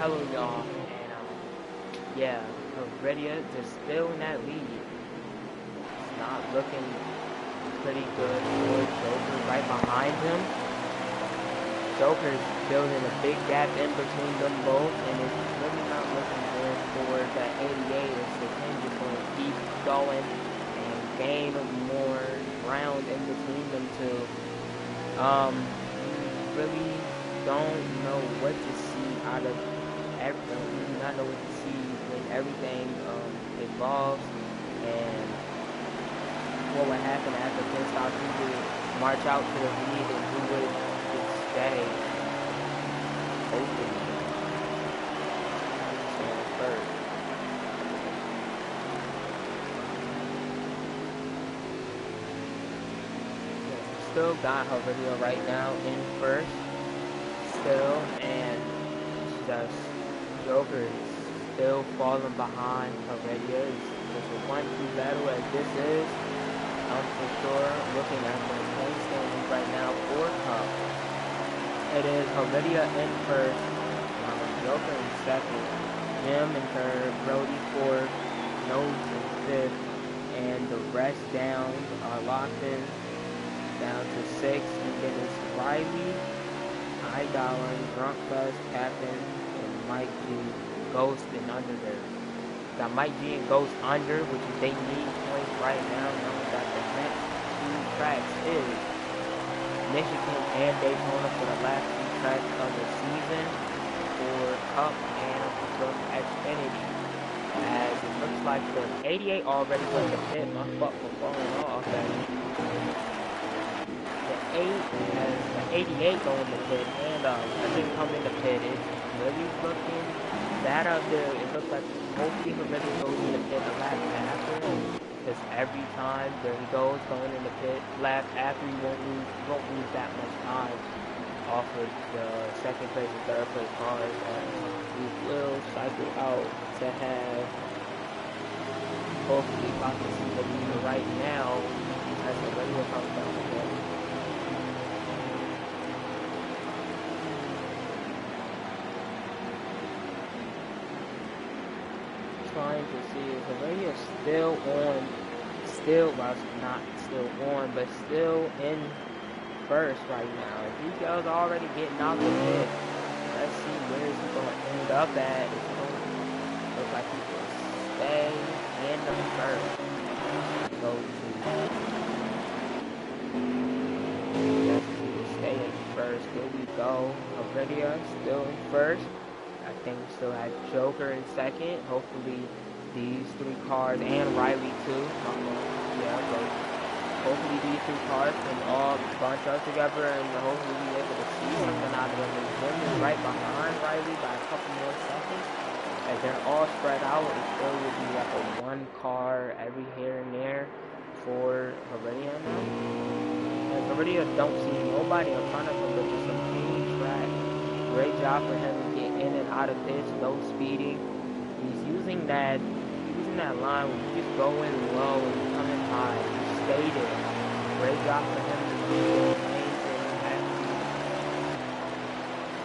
Hello, y'all, and yeah, Heredia just still in that lead. It's not looking pretty good for Joker right behind him. Joker's building a big gap in between them both, and it's really not looking good for the 88 as the team just going to keep going and gain more ground in between them two. Really don't know what to see out of everything. We do not know what to see when everything evolves and what would happen after pit stop. Who would march out to the lead and who would stay open first. Still got her video right now in first still, and just Joker is still falling behind Heredia. It's a 1-2 battle as this is. For sure, looking at the point standings right now for Cup. It is Heredia in first, Joker in second, Jim in third, Brody fourth, Notes in fifth, and the rest down are locked in down to sixth, and then it's Riley, iDollar, Drunk Buzz, Captain, and Mike G, Ghost, and under there. Got Mike G and Ghost under, which is they need points right now. Knowing that the next two tracks is Michigan and Daytona for the last two tracks of the season for Cup and for Xfinity. As it looks like the 88 already went to pit. My fuck was falling off. The 88 going to pit, and I think coming to pit. It's really looking bad out there. It looks like hopefully Heredia goes in the pit the lap after, because every time there he goes going in the pit lap after, you won't lose that much time off of the second place and third place cars. We will cycle out to have hopefully about to see the leader right now as Heredia comes down the pit. Trying to see if Heredia is still not still on, but still in first right now. If these guys are already getting out the pit, let's see where is he going to end up at. It's going to look like he will stay in the first. Go to he will stay in first. Here we go. Heredia still in first. I think we still have Joker in second. Hopefully these three cars, and Riley too. Hopefully these two cars can all bunch up together and hopefully be able to see something out of them. Jim is right behind Riley by a couple more seconds. As they're all spread out, it still will be like a one car every here and there for Heredia now. And Heredia don't see nobody in front of him, but just a clean track. Great job for him to get in and out of pits, no speeding. He's using that line where you just go in low and you come in high. You stay there. Great job for him to do those things and actually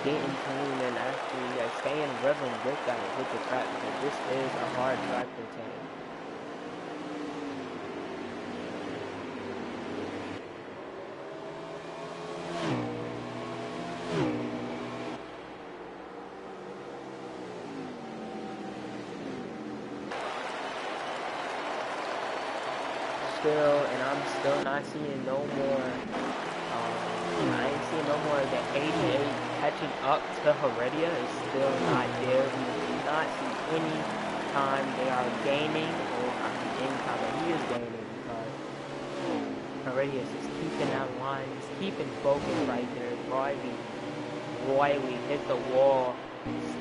get in tune and actually stay in rhythm with the track, because this is a hard track to tame. And I'm still not seeing no more. I ain't seeing no more of the 88 catching up to Heredia is still not there. We do not see any time they are gaining, or I mean, any time that he is gaining, because Heredia is just keeping that line, just keeping focus right there. Riley hit the wall. He's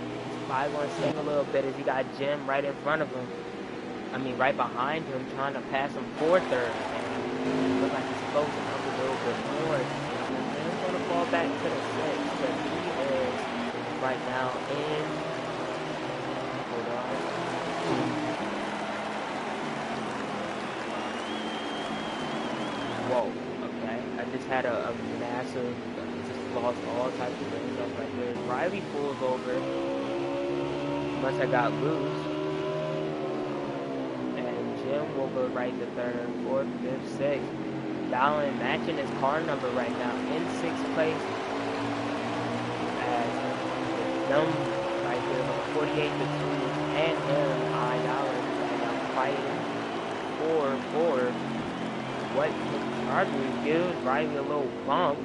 probably going to sing a little bit as he got Jim right in front of him. I mean, right behind him, trying to pass him for third. And it looks like he's closing up a little bit more. He's going to fall back to the 6, but he is right now in. Hold on. Whoa, okay. I just had a massive, just lost all types of things up right there. Riley pulls over. Must have got loose. And Jim will go right to third, fourth, fifth, sixth. Dallin matching his car number right now in 6th place. As them right there, 48 to 2, and him, Dallin, right now fighting for what arguably gives Riley a little bump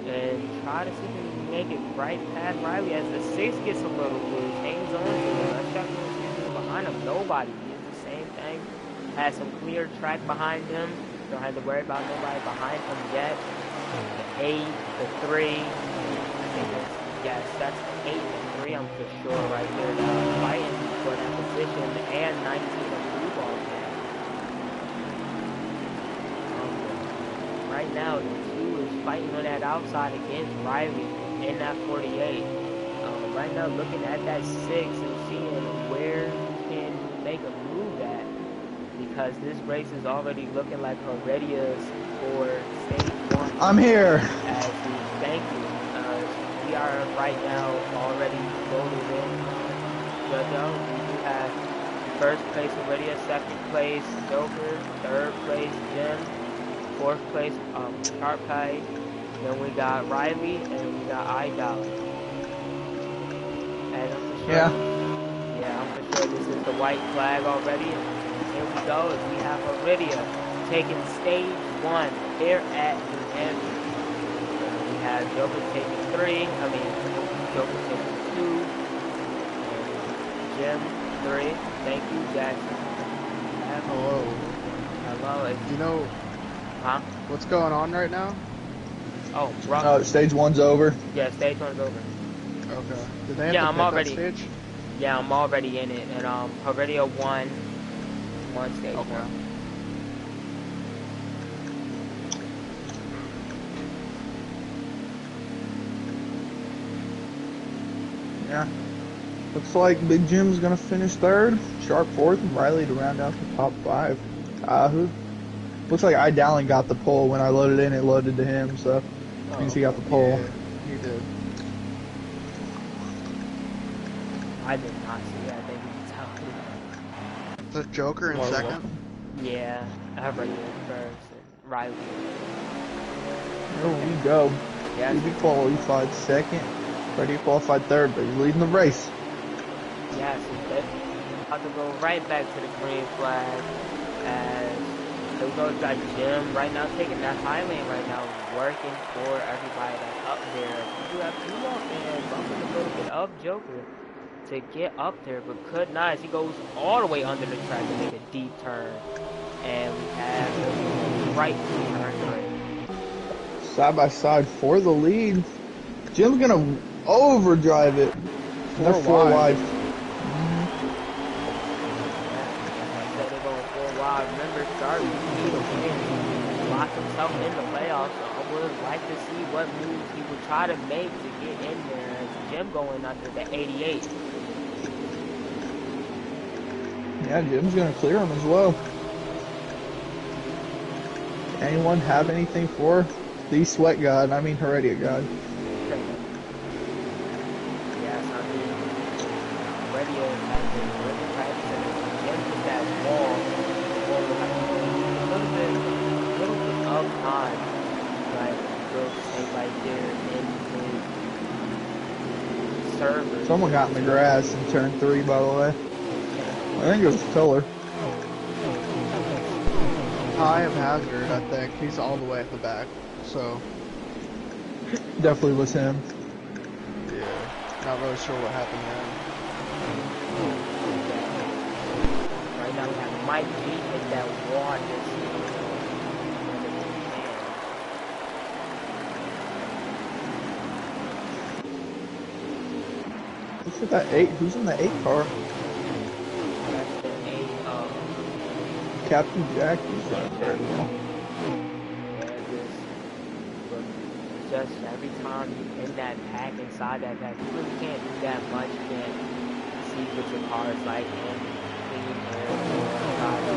and try to see if he can make it right past Riley as the 6 gets a little loose, hangs on to him. Let's check him behind him. Nobody. He did the same thing. Has some clear track behind him. Don't have to worry about nobody behind him yet. The 8, the 3. I think it's, yes, that's 8 and 3, I'm for sure right there. Now fighting for that position, and 19 of blue ball man. Right now, the 2 is fighting on that outside against Riley in that 48. Right now, looking at that 6 and seeing where he can make a move at, because this race is already looking like Heredia's for stage 1. I'm here. Thank you. We are right now already loaded in. Jojo, we do have first place Heredia, second place Joker, third place Jim, fourth place Sharpay, then we got Riley, and we got Idol. And I'm for sure. Yeah, I'm for sure this is the white flag already. Here we go, as we have Heredia taking stage 1 here at New Hampshire. We have Joker taking 3, Joker taking 2, Jim 3, thank you, Jackson. Hello. Hello. You know, what's going on right now? Oh, stage 1's over. Yeah, stage 1's over. Okay. Did they have to pick that stage? Yeah, I'm already in it, and Heredia won stage 1. Yeah. Looks like Big Jim's gonna finish 3rd, Sharp 4th, and Riley to round out the top 5. Looks like Idalin got the pole. When I loaded in, it loaded to him, so means he got the pole. Yeah, he did. I did not see that. I think he was out. The Joker in second? Yeah, Heredia first, and Riley. There we go. Yeah, he qualified 2nd. Heredia qualified 3rd, but he's leading the race. Yes, he's about to go right back to the green flag as we got Jim right now taking that high lane right now, working for everybody that's up there. We do have 2 more fans bumping a little bit of Joker to get up there, but could not as he goes all the way under the track to make a deep turn. And we have the right turn right. Side by side for the lead. Jim's gonna overdrive it. They're 4 wide. Remember, Darby locked himself in the playoffs, so I would like to see what moves he would try to make to get in there. As Jim going under the 88. Yeah, Jim's going to clear him as well. Anyone have anything for the Sweat God? I mean Heredia God. Yes, I mean, Heredia has been really practicing against that wall. A little bit of time, like we'll say right there in his server. Someone got in the grass in turn 3, by the way. I think it was Tiller. I am Hazard, I think. He's all the way at the back, so. Definitely was him. Not really sure what happened there. Right now we have Mike G hit that wall this Who's with that 8? Who's in the 8 car? That's the 8 Captain Jack is running very well. Just every time you're in that pack, inside that pack, you really can't do that much. You can't see what your car is like and clean air or try to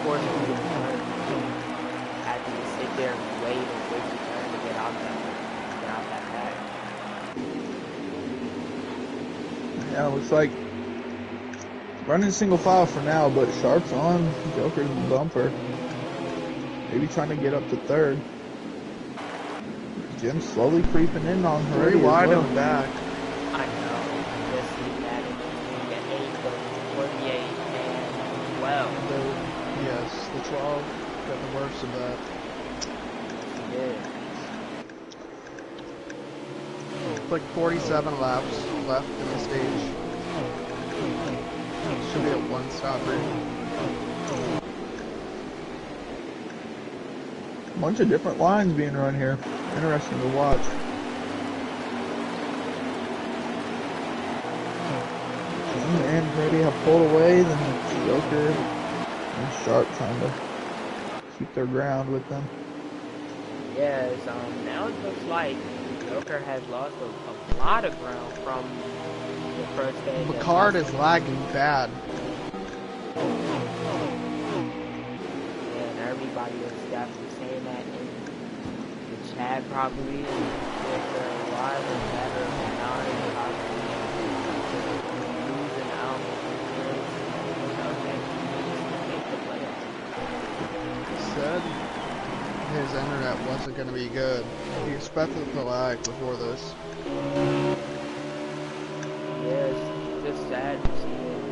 force you to turn. You have to just sit there and wait your turn to get out that pack. Yeah, looks like running single file for now, but Sharp's on Joker's bumper. Maybe trying to get up to third. Jim's slowly creeping in on her. Pretty wide in the back. I know. Just see that in the 8, the 48, and 12. Yes, the 12 got the worst of that. Yeah. Like 47 laps left in the stage. Should be at one stopper. A bunch of different lines being run here. Interesting to watch. Jim and Brady have pulled away, then Joker and Sharp trying to keep their ground with them. Yes, now it looks like Joker has lost a lot of ground from the first stage. Picard is lagging bad. Yeah, and everybody is definitely saying that in the chat probably. If they're alive and better than not, probably losing out. Make the playoffs. Said his internet wasn't going to be good. He expected the lag before this. Yeah, it's just sad to see it.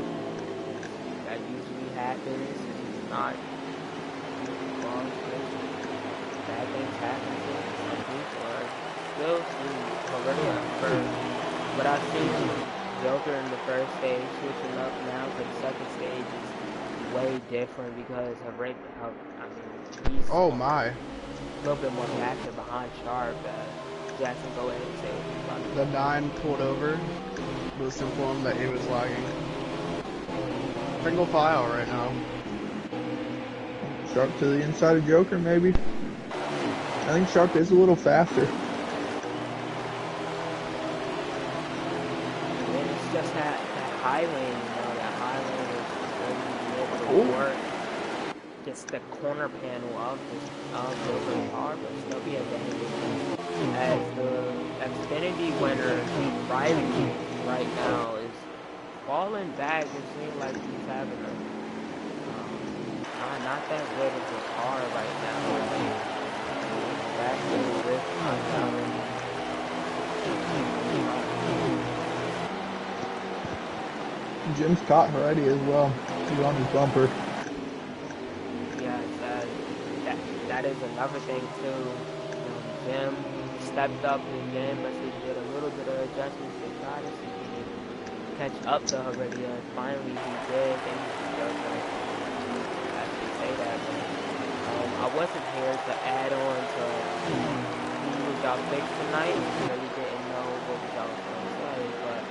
That usually happens. It's not long. Bad things happen to some people. I still see Maria first. But I've seen Joker in the first stage switching up now to the second stage is way different because he's Oh my. a little bit more reactive behind Sharp. Jackson, go ahead and say what The 9 pulled over, was informed that he was lagging. Single file right now. Sharp to the inside of Joker, maybe. I think Sharp is a little faster. And it's just that high lane, that high lane is really able to work. Just the corner panel of Joker's car, but still be advantage. As the Xfinity winner, Riley, right now is falling back. It seems like he's having not that good of a car right now. Back to the rift Jim's caught Heredia as well. He's on his bumper. Yeah, that is another thing too. Jim stepped up again, but he did a little bit of adjustments to try to see if he could catch up to Heredia. And finally, he did. And I should say that. But, I wasn't here to add on to who was y'all picked tonight. I really didn't know what was y'all going to say, but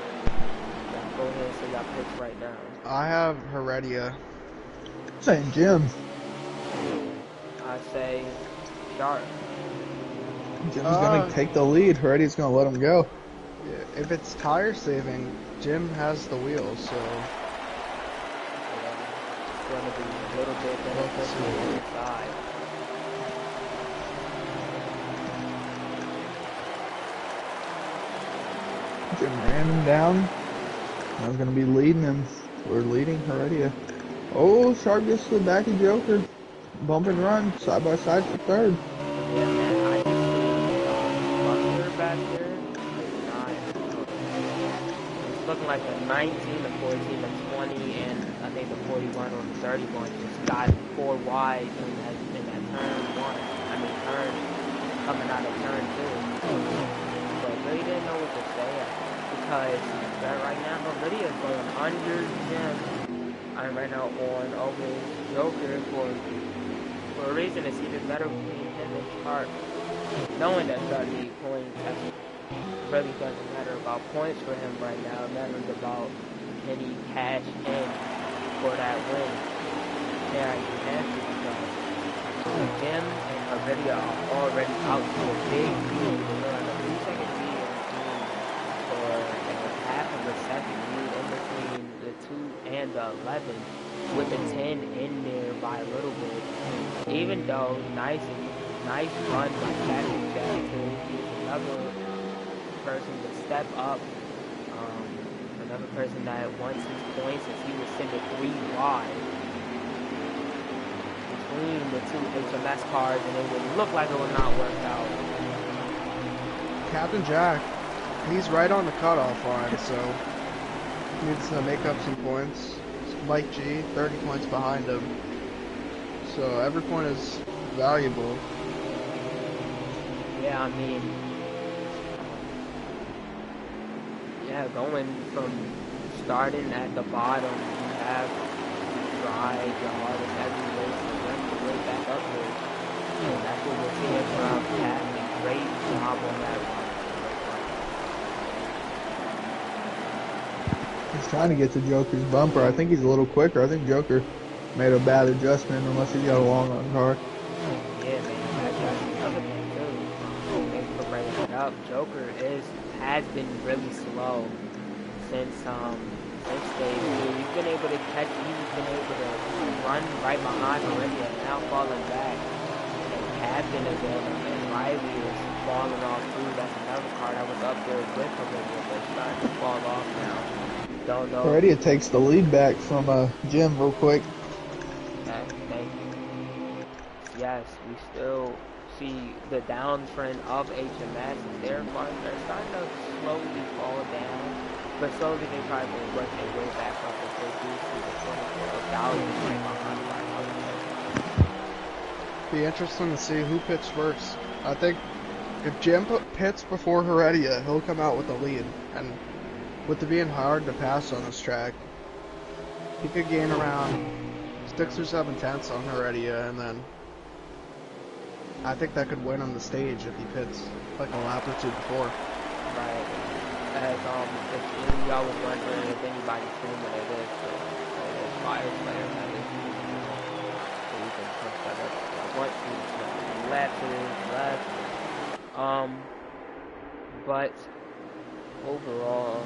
go ahead and say y'all picks right now. I have Heredia. Saying Jim. I say Sharp. Jim's going to take the lead. Heredia's going to let him go. Yeah, if it's tire saving, Jim has the wheels, so... It's going to be a little bit beneficial on the side. Jim ran him down. I was going to be leading him. We're leading Heredia. Oh, Sharp gets to the back of Joker. Bump and run, side by side for third. Yeah, man, I just see Buster back there. It's looking like the 19, the 14, the 20, and I think the 41 or the 31 just got 4 wide in that turn 1. Turn coming out of turn 2. But really didn't know what to say after that. because right now Lydia is going under Jim. I'm right now on over Joker for a reason. It's even better between him and Sharp. Knowing that 30 points really doesn't matter about points for him right now. It matters about can he cash in for that win. Yeah, you have to because Jim and Heredia are already out to a big lead. They're on a 2-second lead for half of a second lead in between the 2 and the 11 with the 10 in there by a little bit. Even though nice run by Captain Jack to use another person to step up, another person that wants his points as he was sending 3 wide between the 2 HMS cars, and it would look like it would not work out. Captain Jack, he's right on the cutoff line, so he needs to make up some points. Mike G, 30 points behind him. So every point is valuable. Yeah, I mean, going from starting at the bottom, you have tried your hardest every race to work your way back up here. And that's what we're seeing from Cat. Great job on that one. He's trying to get to Joker's bumper. I think he's a little quicker. I think Joker made a bad adjustment unless he's got a long run car. Yeah, man, that's another thing too. Thanks for bringing it up. Joker has been really slow since he's been able to catch. He's been able to run right behind already and now falling back. And Captain again and Riley is falling off too. That's another car that was up there with him, but starting to fall off now. Don't know. Heredia takes the lead back from Jim real quick. Thank you. Yes, we still see the downtrend of HMS, and they're starting to slowly fall down, but slowly they probably will work their way back up if they do see the 24,000 right behind Be interesting to see who pits first. I think if Jim pits before Heredia, he'll come out with the lead, and with it being hard to pass on this track, he could gain around 6 or 7 tenths on Heredia, and then I think that could win on the stage if he pits like a lap or 2 before. Right. As if y'all was wondering if anybody's streaming it is the fire player that is so we can push that up. I want to left. But overall,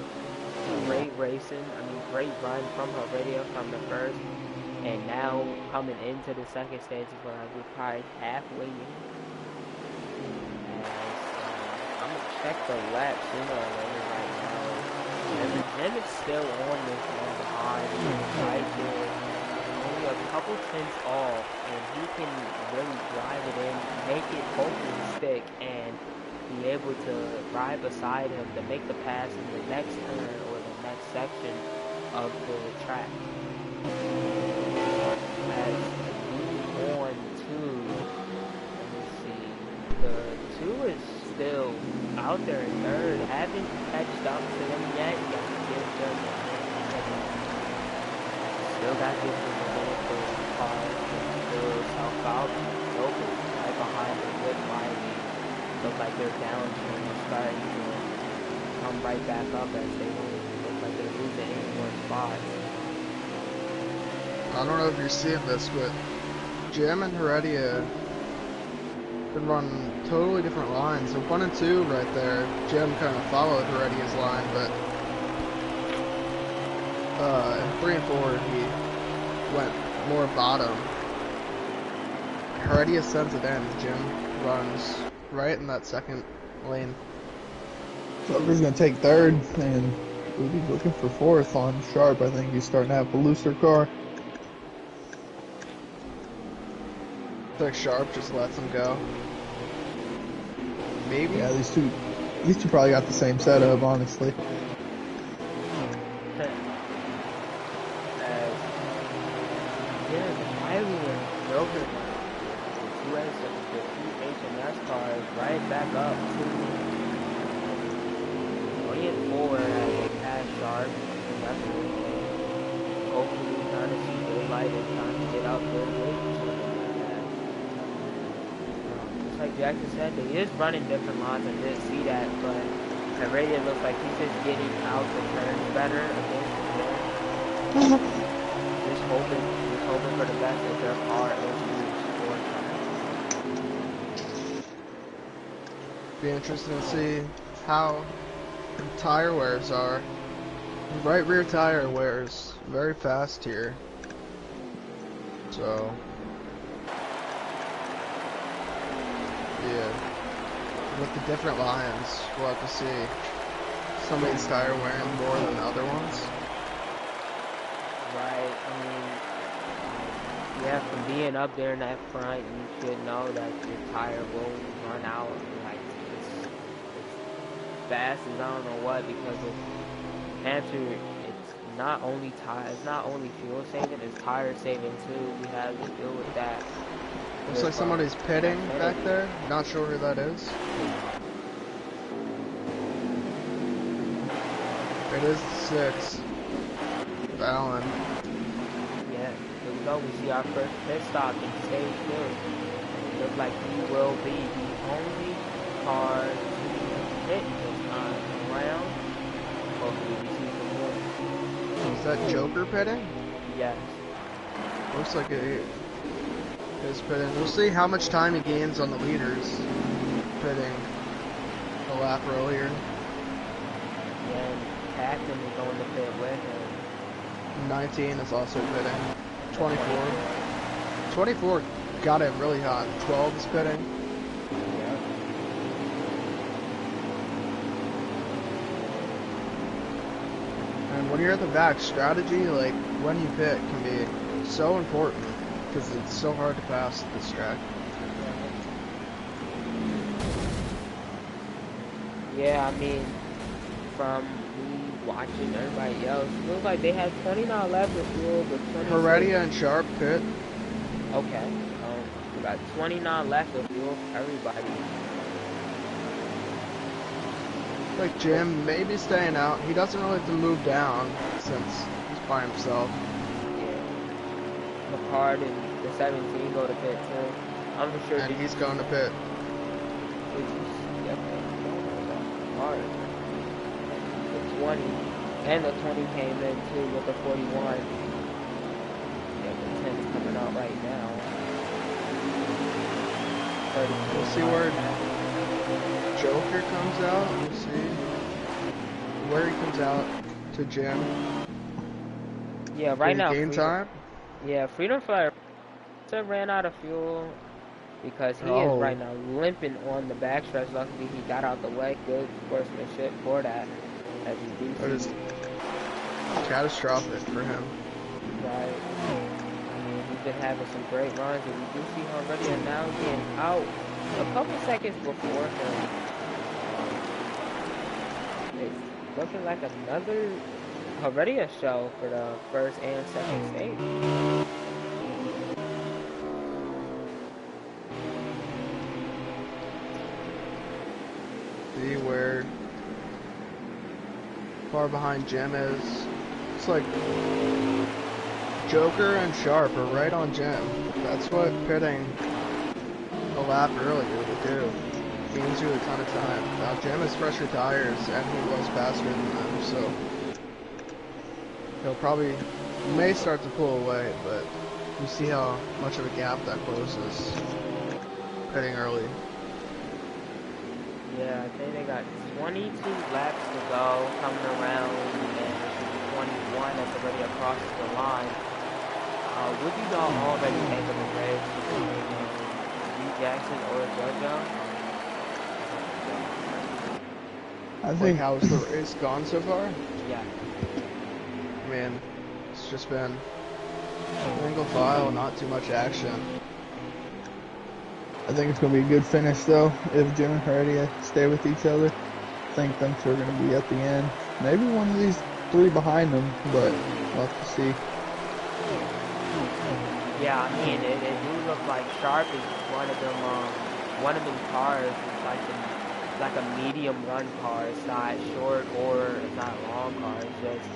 great racing. I mean, great run from Heredia from the first, and now coming into the second stage is when we're probably halfway in. I'm gonna check the lap sooner or later right now. And Jim is still on this one behind right there, only a couple tenths off, and he can really drive it in, make it hopefully stick, and be able to ride beside him to make the pass in the next turn or the next section of the track. As we on to, let me see, the 2 is still out there in third, haven't catched up to them yet. You got to give them still got to give them a minute for the car, still southbound, Joker right behind them with Riley. Look like they're down and starting to come right back up as they look like they're losing any more spots. I don't know if you're seeing this, but Jim and Heredia could run totally different lines. So 1 and 2 right there, Jim kind of followed Heredia's line, but in 3 and 4 he went more bottom. Heredia sends it in, Jim runs right in that second lane. Joker's going to take third, and we'll be looking for fourth on Sharp. I think he's starting to have a looser car. I think Sharp just lets him go. Maybe. Yeah, these two probably got the same setup, honestly. Joker, the 2 HMS cars right back up to 3 and 4 as might have trying to get out there with something like that. Just like Jackson said, he is running different lines. I did see that, but already it looks like he's just getting out the turns better against him. Just hoping for the best that their car is used for time. Be interesting to see how the tire wears are. The right rear tire wears very fast here. So, yeah. With the different lines, we'll have to see. Some of these tire wearing more than the other ones. Right, I mean, yeah, from being up there in that front, you should know that your tire will run out like it's fast as I don't know what, because with Hampshire, it's not only fuel saving, it's tire saving too. We have to deal with that. Looks like somebody's pitting back there. Not sure who that is. It is 6. Allen. Yeah, here we go. We see our first pit stop in stage 2. It looks like he will be the only car to hit this time around. Hopefully we see some more. Is that Joker pitting? Yes. Looks like it is pitting. We'll see how much time he gains on the leaders pitting a lap earlier. And Captain is going to pit with him. 19 is also pitting. 24. 24 got it really hot. 12 is pitting. Yep. And when you're at the back, strategy, like when you pit, can be so important because it's so hard to pass this track. Yeah, I mean, from me watching everybody else, it looks like they had 29 left of fuel, but 26. Heredia and Sharp pit. Okay. We got 29 left of fuel for everybody. Like Jim, maybe staying out. He doesn't really have to move down since he's by himself. Yeah. McCard and the 17 go to pit too. I'm for sure. And he's going to pit. Yep. McCard. The 20 and the 20 came in too with the 41. Yeah, the 10's coming out right now. 32. We'll see where Joker comes out. We'll see where he comes out to Jim. Yeah, right now. Game time. Yeah, Freedom Flyer ran out of fuel because he is right now limping on the backstretch. Luckily, he got out the way. Good sportsmanship for that. As you do see. That is catastrophic for him. Right. I mean, he's been having some great runs, and we do see him already now getting out a couple seconds before him. It's looking like another already a show for the first and second stage. See where far behind Jim is. It's like Joker and Sharp are right on Jim. That's what pitting a lap earlier would do. Gains you a ton of time. Now Jim has fresher tires and he was faster than them, so he'll may start to pull away, but you see how much of a gap that closes pitting early. Yeah, I think they got 22 laps to go coming around, and this is 21 that's already across the line. What do y'all already think of the race between Steve Jackson or JoJo? I think how's the race gone so far? Yeah. I mean, it's just been single file, not too much action. I think it's going to be a good finish, though, if Jim and Heredia stay with each other. I think them two are going to be at the end. Maybe one of these 3 behind them, but we'll have to see. Yeah, I mean, it do look like Sharp is one of them cars. It's like a medium run car. It's not short or it's not a long car. It's just,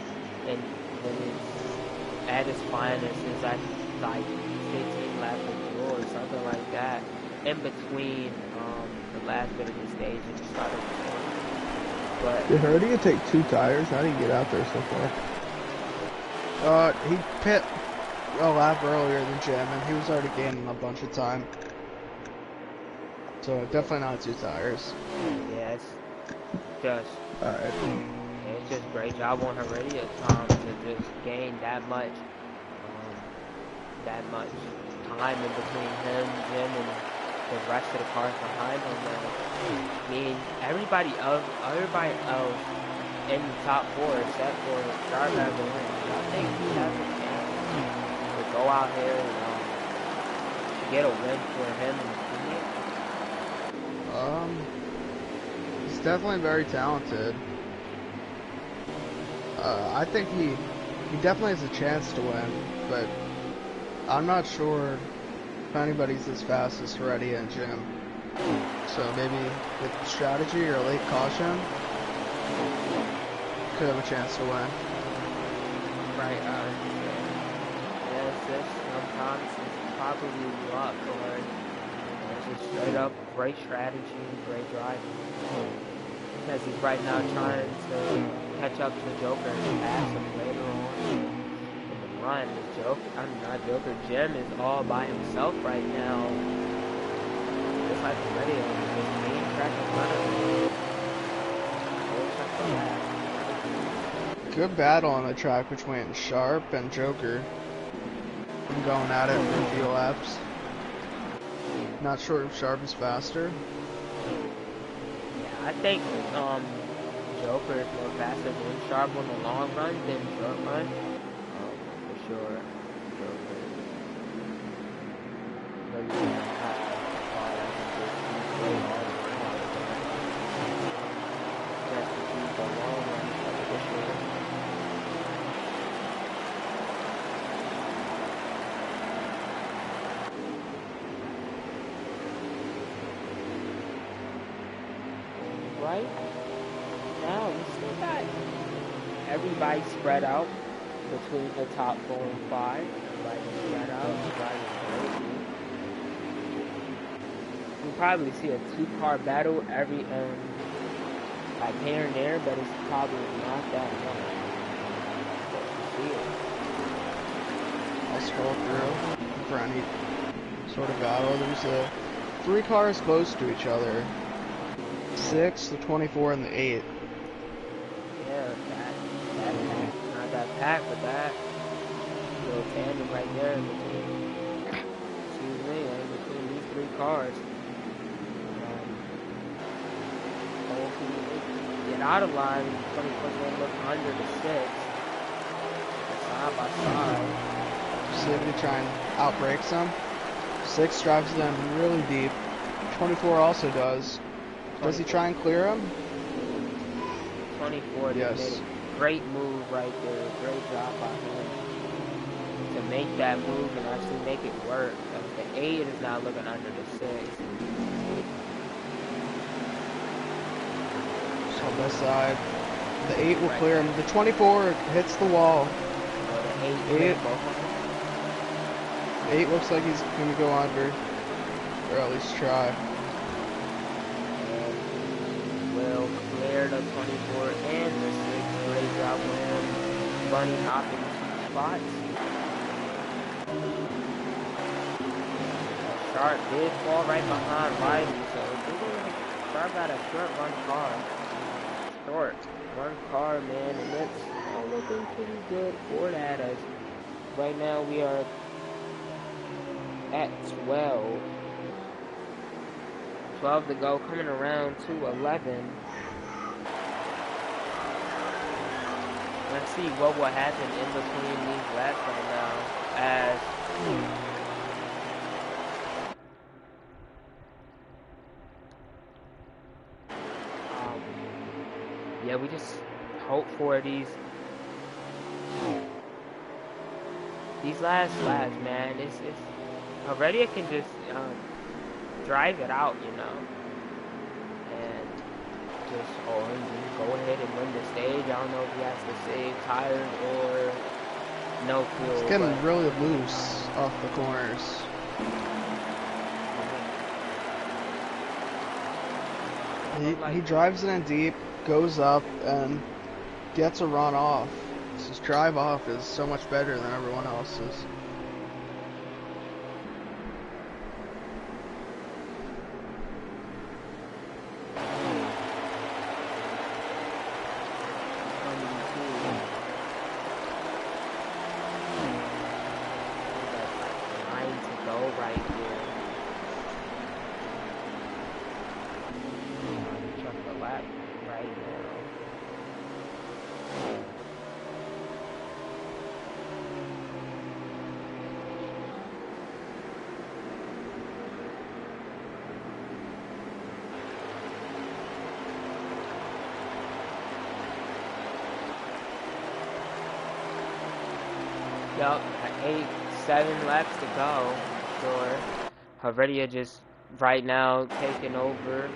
and it's at its finest is at like 15 laps of fuel or something like that in between the last bit of the stage and the start of the stage. But Did Herdia take 2 tires? How did he get out there so far? He pit a lap earlier than Jim, and he was already gaining a bunch of time. So definitely not 2 tires. yeah, it's just Alright. it's just great job on Heredia to just gain that much time in between him, Jim, and the rest of the cars behind him. I mean, everybody else in the top 4 except for Sharp has a win. I think he has a chance to go out here and get a win for him and his teammate. He's definitely very talented. I think he definitely has a chance to win, but I'm not sure if anybody's as fast as Heredia and Jim. So maybe with strategy or a late caution, could have a chance to win. Right, yeah, it's just sometimes it's probably luck or it's just straight up great strategy, great driving. Because he's right now trying to catch up to Joker and pass him later on in the run. Not Joker, Jim is all by himself right now. Just like the radio, his main track in front of him. Good battle on the track between Sharp and Joker. I'm going at it for a few laps. Not sure if Sharp is faster. Yeah, I think Joker is more faster than Sharp on the long run than short run. For sure. Joker. Maybe just to keep the long run for sure. Right now, we still got everybody spread out between the top 4 and 5. Everybody spread out. Everybody's crazy. We'll probably see a 2-car battle every like here and there, but it's probably not that much. See it. I'll scroll through for any sort of battle. There's 3 cars close to each other. 6, the 24, and the 8. Yeah, that pack. Not that pack, but that little tandem right there in between. Excuse me, in between these 3 cars. Get out of line, 24's gonna look under the 6. Side by side. See if he try and outbreaks them. 6 drives them really deep. 24 also does. Does he try and clear him? 24 Yes. made a great move right there. Great job by him to make that move and actually make it work. The 8 is now looking under the 6. So on this side. The 8 will clear him. The 24 hits the wall. So the 8 8 looks like he's going to go under. Or at least try. Will clear the 24 and the 6. Great job with him. Bunny hopping 2 spots. Sharp did fall right behind Riley, so Sharp got a short run car. Short run car, man, and it's all looking pretty good for that. As right now we are at 12. 12 to go, coming around to 11. Let's see what will happen in between these laps right now. As yeah, we just hope for these last laps, man. It's already it can just drive it out, you know, and just go ahead and win the stage. I don't know if he has to save tires or no It's fuel, getting but really loose off the corners. He drives it in deep, goes up, and gets a run off. His drive off is so much better than everyone else's. Yup, 7 laps to go. Sure. Havertia just right now taking over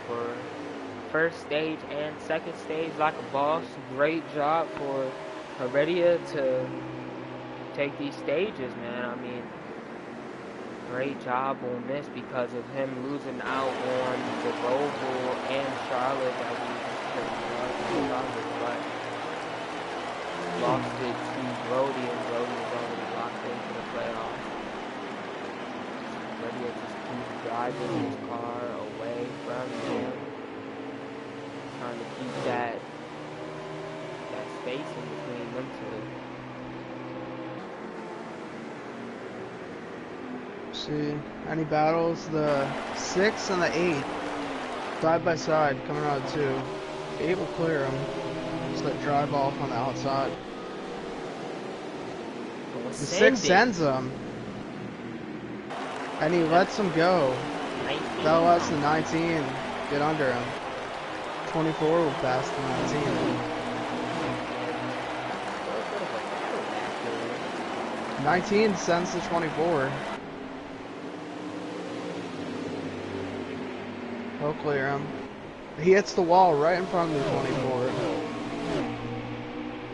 for first stage and second stage like a boss. Great job for Havertia to take these stages, man. I mean, great job on this because of him losing out on the Roval and Charlotte that we but lost it to Brody, and Brody was already locked into the playoffs. Havertia just keeps driving his car away from him, trying to keep that space in between them two. See, any battles? The 6 and the 8, side by side, coming out of 2. 8 will clear him. Just let drive off on the outside. The 6 sends him, and he lets him go. That lets the 19 get under him. 24 will pass the 19. 19 sends the 24. He'll clear him. He hits the wall right in front of the 24.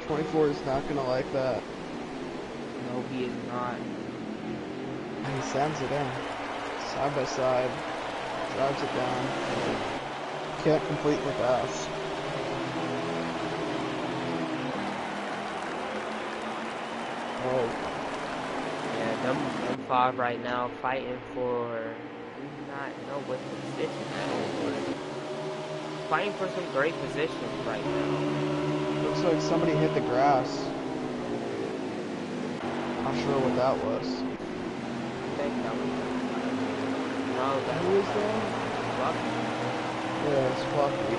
24 is not going to like that. No, he is not. And he sends it in. Side by side. Drives it down. Can't complete the pass. Oh. Yeah, them 5 right now fighting for... not know what position that is, but fighting for some great positions right now. Looks like somebody hit the grass. Not sure what that was. I think that was... No, that Who is that? Fluffy. Yeah, it's Fluffy.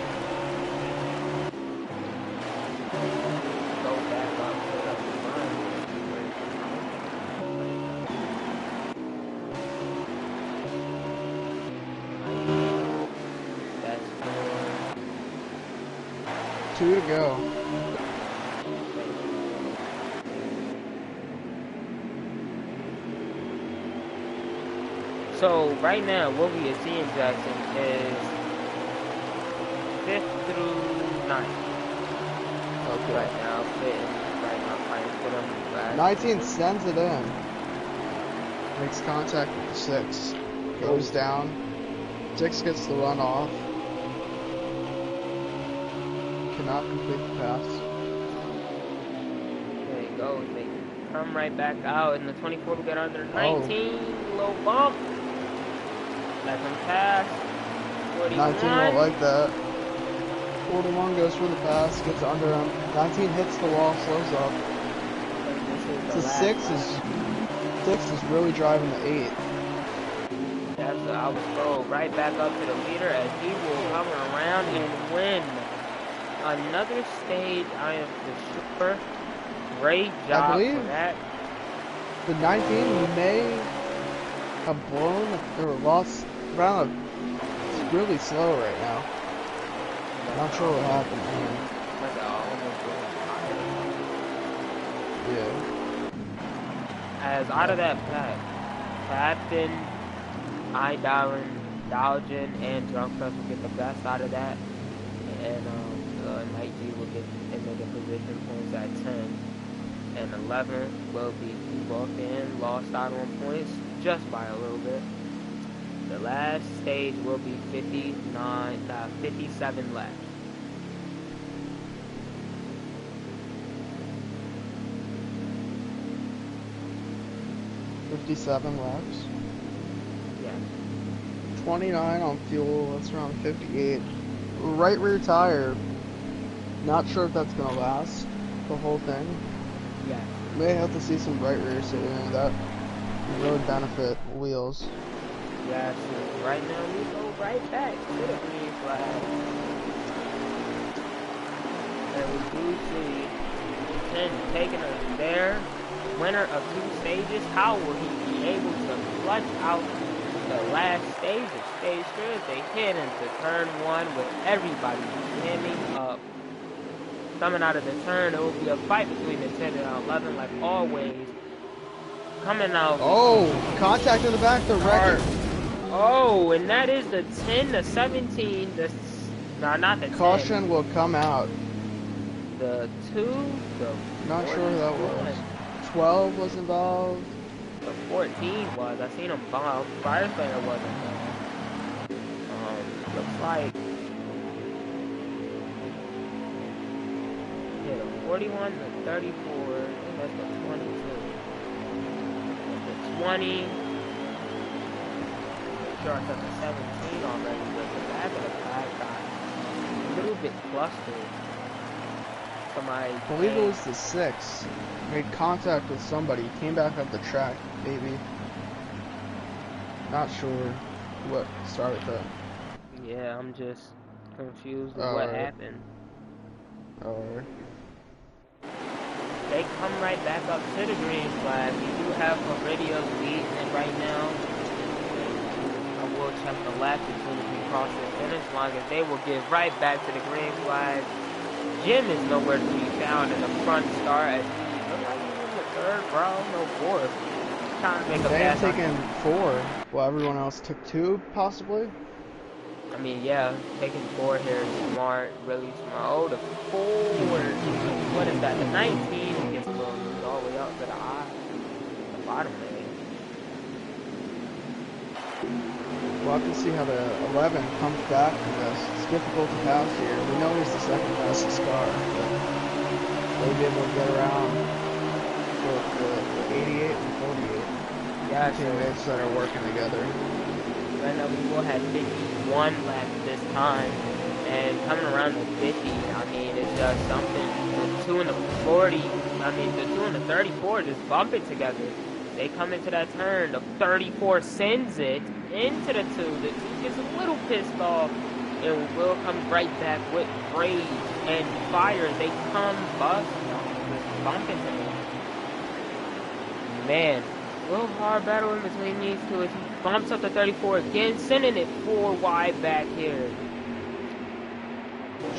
Go back up, put up the run. That's 2 to go. So right now, what we are seeing, Jackson, is 5th through 9th. Okay. Right now, fighting for them. 19 sends it in. Makes contact with the 6. Goes down. 6 gets the run off. Cannot complete the pass. There you go. They come right back out, and the 24 will get under 19. Low bump. Let them pass. 41. 19 won't like that. 41 goes for the pass, gets under him. 19 hits the wall, slows up. The 6 is really driving the 8. That's what I was told. Right back up to the leader as he will come around and win another stage. I am for sure. Great job for that. The 19 may have blown or lost round. It's really slow right now. Not sure what happened here. Yeah. As out of that pack, Captain, Dowgen, and Drunk Press will get the best out of that. And Night G will get in the position points at 10. And and 11 will be booked in, lost out on points just by a little bit. The last stage will be 57 laps. $57 laps. Yeah. 29 on fuel, that's around 58. Right rear tire, not sure if that's going to last the whole thing. Yeah. May have to see some right rear sitting in that would really benefit wheels. Yeah, so right now we go right back to the green flag. And we do see Ken taking us there. Winner of 2 stages. How will he be able to clutch out the last stage of stage 3 as they hit into turn 1 with everybody jamming up? Coming out of the turn, it will be a fight between the 10 and 11 like always. Coming out. Oh, contact in the back, the record. Oh, and that is the 10 to 17. No, not the 10. Caution will come out. The 2, the Not sure who that was. 12 was involved. The 14 was. I seen him bomb. Firefighter wasn't there. Looks like. Yeah, the 41, the 34. I think that's the 22. The 20. Sure, I took the 17 already, but the back of the pack got a little bit clustered. Somebody. I believe it was the 6. Made contact with somebody, came back up the track, maybe. Not sure what started that. Yeah, I'm just confused with what happened. They come right back up to the green flag. We do have Meridia leading right now. I will check the lap as soon as we cross the finish line, as they will get right back to the green flag. Jim is nowhere to be found in the front start as he looks like he's in the 3rd row, no 4th. Trying to make a They pass. have taken 4, while everyone else took 2, possibly? I mean, yeah, taking 4 here is smart, really smart. Oh, the 4, what is that, the 19 gets a little loose all the way up to the eye, the bottom there. We'll have to see how the 11 comes back from this. It's difficult to pass here. We know he's the 2nd fastest car, but they'll be able to get around with the 88 and 48. Yeah, teammates that are working together. Right now we will have 51 laps this time, and coming around the 50, I mean, it's just something. The 2 and the 40, I mean, the 2 and the 34 just bump it together. They come into that turn, the 34 sends it into the 2. The 2 gets a little pissed off, and will come right back with rage and fire. They come just bump into him. Man. A little hard battle in between these two as he bumps up the 34 again, sending it 4 wide back here.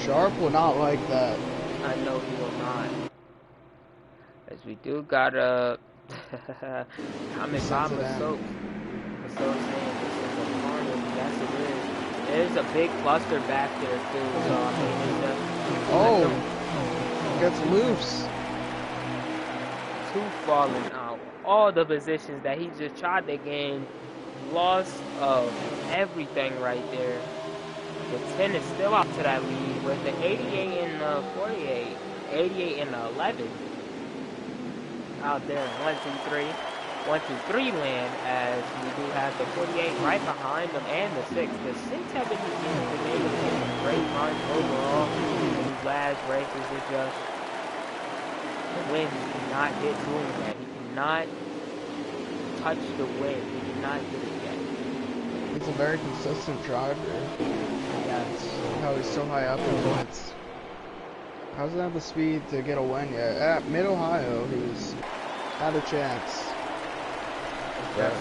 Sharp will not like that. I know he will not. As we do got a comment by Masoch. Masoch saying this is a carnage. Yes, it is. There's a big cluster back there too, so I mean, oh, gets loose. 2 falling out. All the positions that he just tried to gain, loss of everything right there. The 10 is still out to that lead with the 88 and the 48, 88 and the 11 out there. 1, 2, 3, 1, 2, 3 land as we do have the 48 right behind them and the 6. The 6 have been able to get a great run overall. These last races is just the wind cannot get to him yet. He cannot touch the wind. He cannot get it yet. He's a very consistent driver. Yes. How he's so high up in points. How doesn't have the speed to get a win yet? At Mid-Ohio, he's had a chance. Yeah.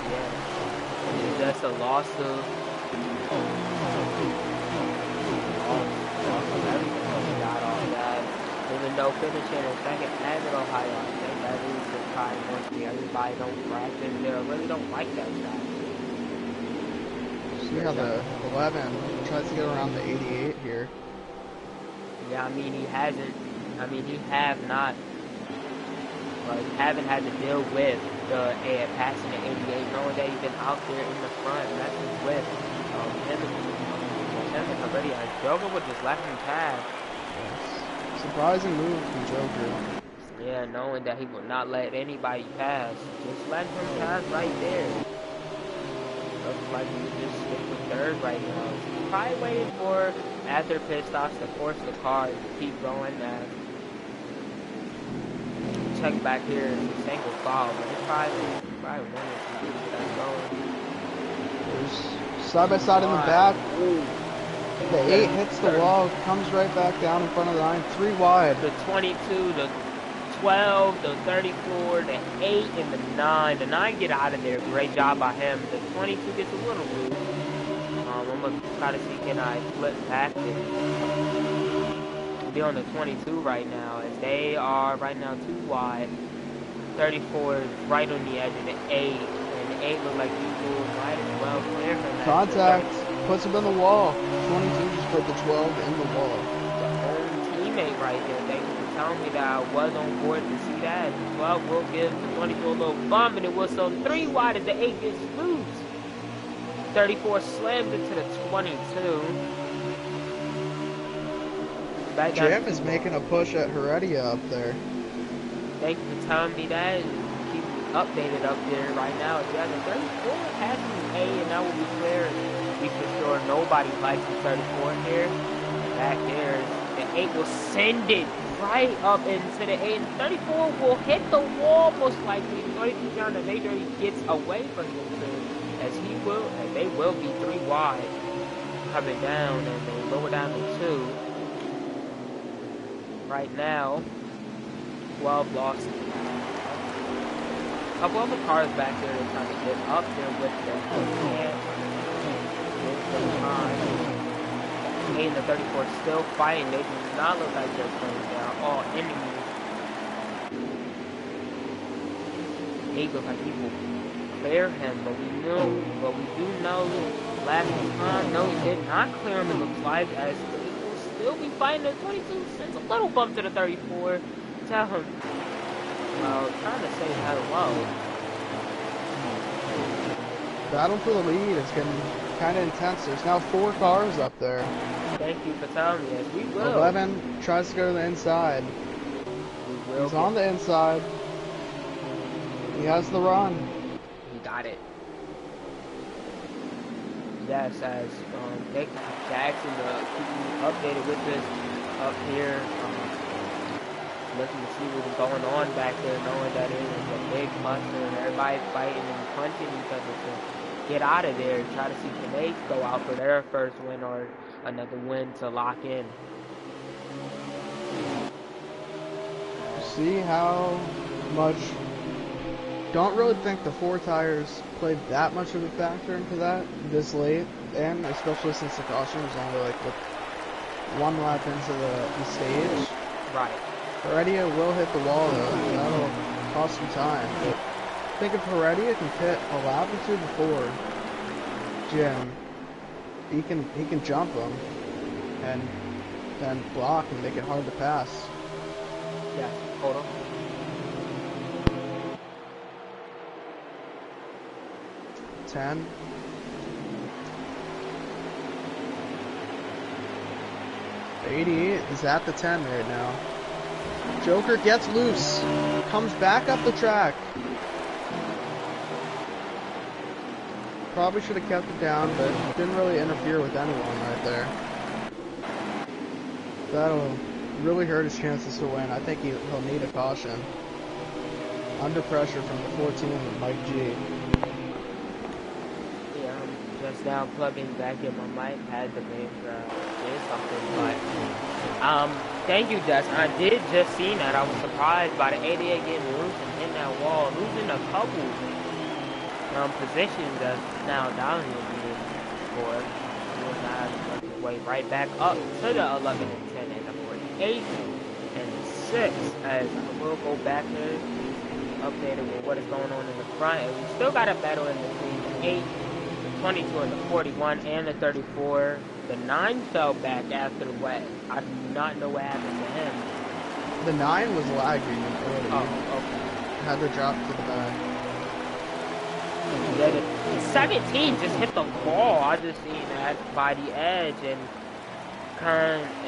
It's just a loss of everything that we got off that. Even though finishing in 2nd at Mid-Ohio, I think that is the time once everybody don't practice there. Really don't like that track. See how the 11 tries to get around the 88 here. Yeah, I mean, he hasn't. I mean, he have not but haven't had to deal with the passing the 88, knowing that he's been out there in the front messing with him already. Joker would just let him pass. Yes. Surprising move from Joker. Yeah, knowing that he will not let anybody pass. Just let him pass right there. Looks like he would just stick with third right now. He's probably waiting for after pit stops to force the car to keep going. Check back here, it's a single foul, but it's probably winning to get that going. There's side by side in the back. Ooh. The 8 hits the wall, comes right back down in front of the 9, 3 wide. The 22, the 12, the 34, the 8, and the 9. The 9 get out of there. Great job by him. The 22 gets a little loose. I'm going to try to see can I flip back there. Be on the 22 right now, as they are right now 2 wide. 34 is right on the edge of the 8, and the 8 look like he might as well clear from that. Contact, puts him in the wall. 22 just put the 12 in the wall. The own teammate right there. Thank you for telling me that I was on board to see that. The 12 will give the 22 a little bump, and it was so 3 wide as the 8 gets loose. 34 slams into the 22. Jim is making a push at Heredia up there. Thank you for telling me that. Keep updated up there right now. Yeah, the 34 passing A, and that will be clear. Be for sure nobody likes the 34 here. Back there, the 8 will send it right up into the 8. And 34 will hit the wall most likely. 22 trying to make sure he gets away from him too. As they will be 3 wide coming down, and they lower down to 2. Right now, 12 lost. A couple of the cars back there are trying to get up there with them. The 8 and the 34 still fighting. They do not look like they're playing down. All enemies. 8 looks like he will clear him, but we do know last time, no, he did not clear him. It looks like as he'll be fighting the 22, sends a little bump to the 34. Tell him, trying to say hello. Battle for the lead is getting kind of intense. There's now 4 cars up there. Thank you for telling me. Yes, we will. 11 tries to go to the inside. He's on the inside. He has the run. He got it. Yes, as Nick Jackson keep me updated with this up here. Looking to see what's going on back there, knowing that it is a big cluster and everybody fighting and punching each other to get out of there. Try to see can they go out for their first win or another win to lock in. See how much. Don't really think the 4 tires played that much of a factor into that this late, and especially since the caution was only like 1 lap into the stage. Right. Heredia will hit the wall though, and that'll cost some time. But I think if Heredia can hit a lap or 2 before Jim, he can jump him and then block and make it hard to pass. Yeah, hold on. Ten. The 88 is at the 10 right now. Joker gets loose, comes back up the track. Probably should have kept it down, but didn't really interfere with anyone right there. That'll really hurt his chances to win. I think he'll need a caution. Under pressure from the 14 with Mike G. Yeah, I'm just now plugging back in my mic. Had to make something, but thank you, Justin. I did just see that. I was surprised by the 88 getting loose and hitting that wall, losing a couple positions that's now down here for his way right back up to the 11 and 10 and the 48 and 6 as we'll go back there updated with what is going on in the front, and we still got a battle in between the 8, the 22 and the 41 and the 34. The 9 fell back after the wet. I do not know what happened to him. The 9 was lagging early. Oh, okay. had to drop to the back. Yeah, the 17 just hit the wall. I just seen that by the edge, and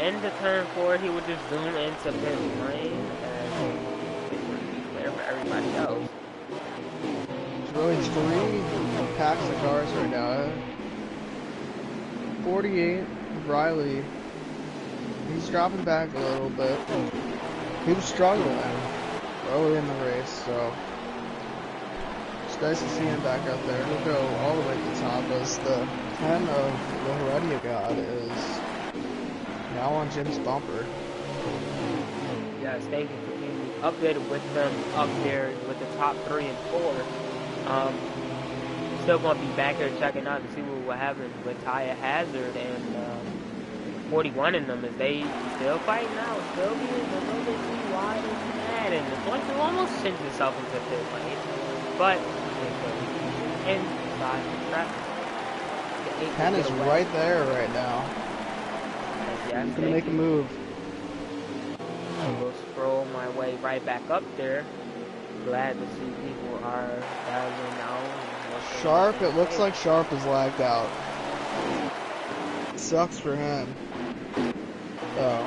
into turn 4, he would just zoom into pit lane, and it would be clear for everybody else. It's really 3 packs of cars right now. 48, Riley. He's dropping back a little bit. He was struggling early in the race, so it's nice to see him back out there. He'll go all the way to the top as the 10 of the Heredia God is now on Jim's bumper. Yes, they can continue updated with them up there with the top 3 and 4. Still going to be back there checking out to see what will happen with Taya Hazard and 41 in them, as they still fighting out, still being a little bit too wide and mad, and the point to almost sends itself into pit lane, but inside the track. 10 is right there right now. Yes, He's gonna make a move. I will scroll my way right back up there. Glad to see people are battling out. Sharp, it looks like Sharp is lagged out. Sucks for him. Oh.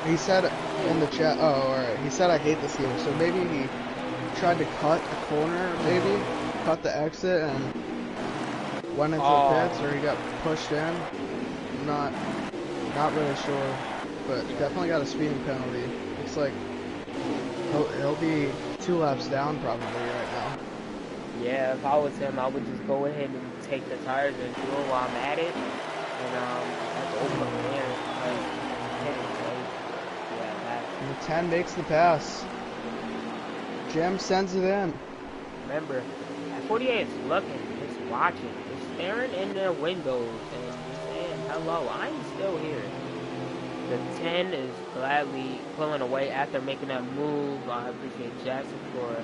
He said in the chat, oh, alright. He said I hate this game, so maybe he tried to cut a corner, maybe? Cut the exit and went into the pits, or he got pushed in. Not really sure, but definitely got a speeding penalty. Looks like he'll be 2 laps down probably right now. Yeah, if I was him, I would just go ahead and take the tires and fuel while I'm at it. And that's open there. And the 10 makes the pass. Jim sends it in. Remember, at 48 is looking, just watching, just staring in their windows and just saying, hello, I'm still here. The 10 is gladly pulling away after making that move. I appreciate Jackson for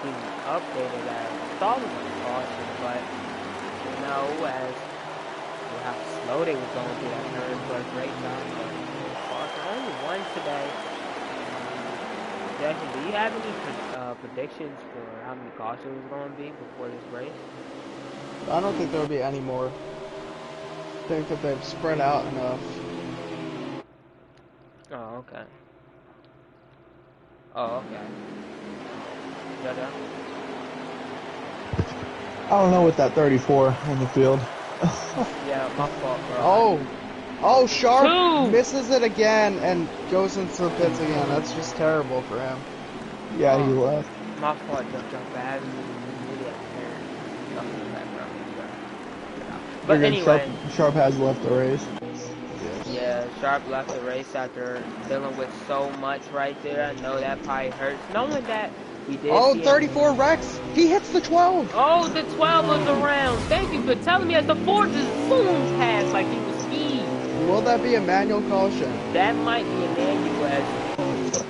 being updated that. I thought it was a caution, but you know, as how slow they was going through that turn for a great time. But caution, only one today. Jackson, do you have any predictions for how many cautions it was going to be before this race? I don't think there'll be any more. I think that they've spread out enough. Oh, okay. Oh, okay. Yeah. I don't know with that 34 in the field. Yeah, my fault, bro. Oh, Sharp 2! misses it again and goes into the pits again. That's just terrible for him. Yeah, he left. My fault, jump bad. But anyway, Sharp has left the race. yeah, Sharp left the race after dealing with so much right there. I know that probably hurts. Knowing that we did. Oh, 34 Rex! He hits the 12! Oh, the 12 was around. Thank you for telling me as the 4 just zoomed past like he was speed. Will that be a manual caution? That might be a manual as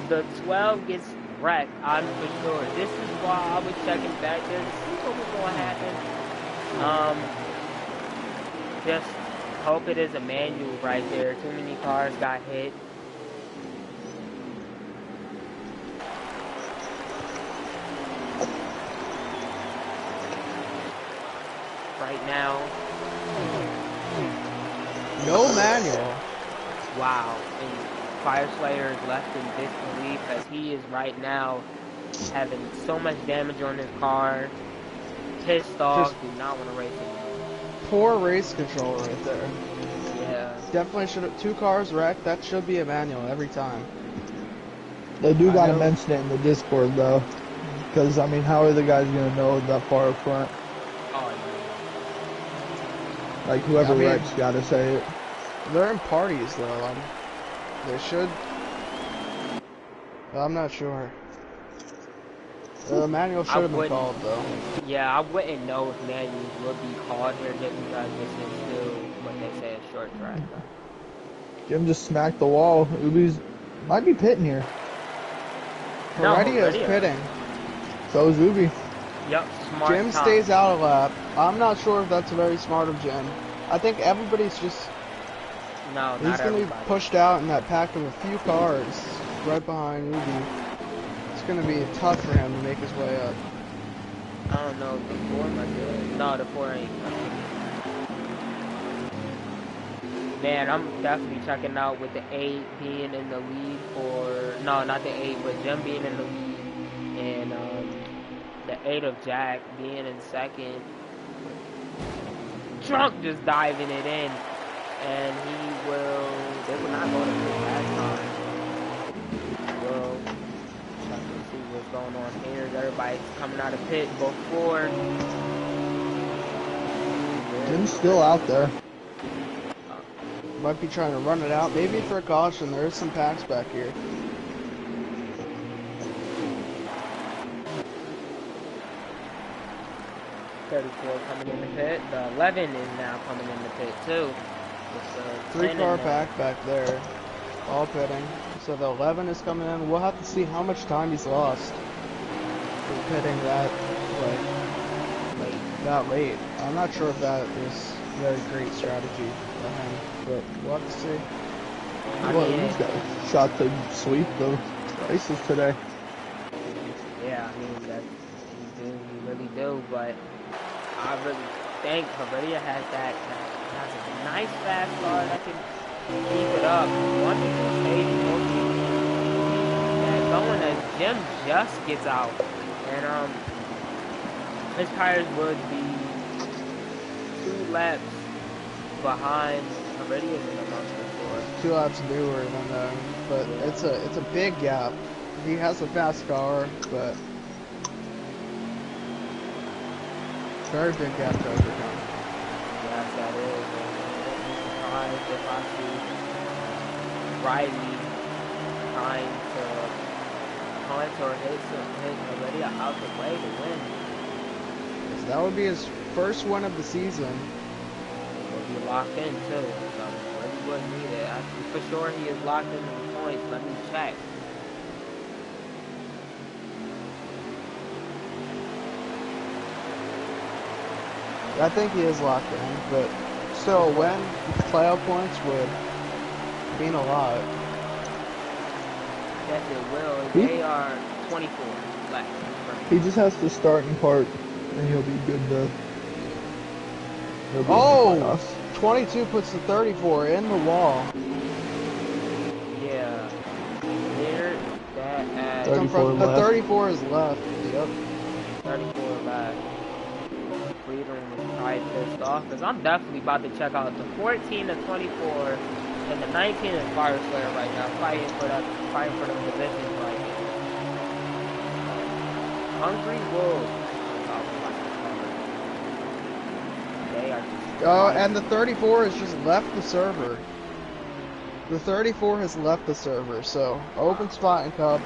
the 12 gets wrecked, I'm for sure. This is why I was checking back there to see what was going to happen. Just hope it is a manual right there. Too many cars got hit. Right now. No manual. Wow. And Fire Slayer is left in disbelief as he is right now having so much damage on his car. Pissed off. Do not want to race anymore. Poor race control right there. Yeah. Definitely should have 2 cars wrecked. That should be a manual every time. They do gotta mention it in the Discord though, because I mean, how are the guys gonna know that far up front? Oh, yeah. Like whoever wrecks gotta say it. They're in parties though. They should. I'm not sure. The manual should have been called though. Yeah, I wouldn't know if manuals would be called here just because this is still what they say a short track. Jim just smacked the wall. Ubi's might be pitting here. Heredia is pitting. So is Ubi. Yep, smart. Jim stays out a lap. I'm not sure if that's very smart of Jim. I think everybody's just. No, he's gonna be pushed out in that pack of a few cars right behind Ubi. It's going to be tough for him to make his way up. I don't know, the 4 might be it. No, the 4 ain't. Man, I'm definitely checking out with the 8 being in the lead for, no, not the 8, but Jim being in the lead, and the 8 of Jack being in second. Trunk just diving it in, and they will not go to the last time. Well, check to see what's going on here. Everybody's coming out of pit before. Jim's still out there. Might be trying to run it out. Maybe for a caution. There is some packs back here. .34 coming in the pit. The 11 is now coming in the pit too. With 3-car pack back there. All pitting. So the 11 is coming in. We'll have to see how much time he's lost for pitting that late. I'm not sure if that is a very great strategy for him, but we'll have to see. Well, he's got a shot to sweep the races today. Yeah, I mean, that you really do, but I really think Heredia has a nice fast car that can keep it up. Once he stays going, as Jim just gets out, and his tires would be 2 laps behind Heredia's in the month before. 2 laps newer than them, but it's a big gap. He has a fast car, but very big gap to overcome. Yes, that is. And if I see Riley trying to punt or hit Heredia out the way to win. So that would be his first one of the season. He'll be locked in too. So really wouldn't need it. For sure he is locked into the points. Let me check. I think he is locked in, but still, when playoff points would mean a lot. Yes, it will. They are 24 left. He just has to start in part, and he'll be good to. Oh! 22 puts the 34 in the wall. Yeah. Here, that at 34 the left. 34 is left. Yep. 34 left. Freedom is probably pissed off because I'm definitely about to check out the 14 to 24 and the 19 is Fire Slayer right now, fighting for the positions right now. Hungry Wolves. They are just. Oh, and the 34 has just left the server. The 34 has left the server, so open spot in Cup.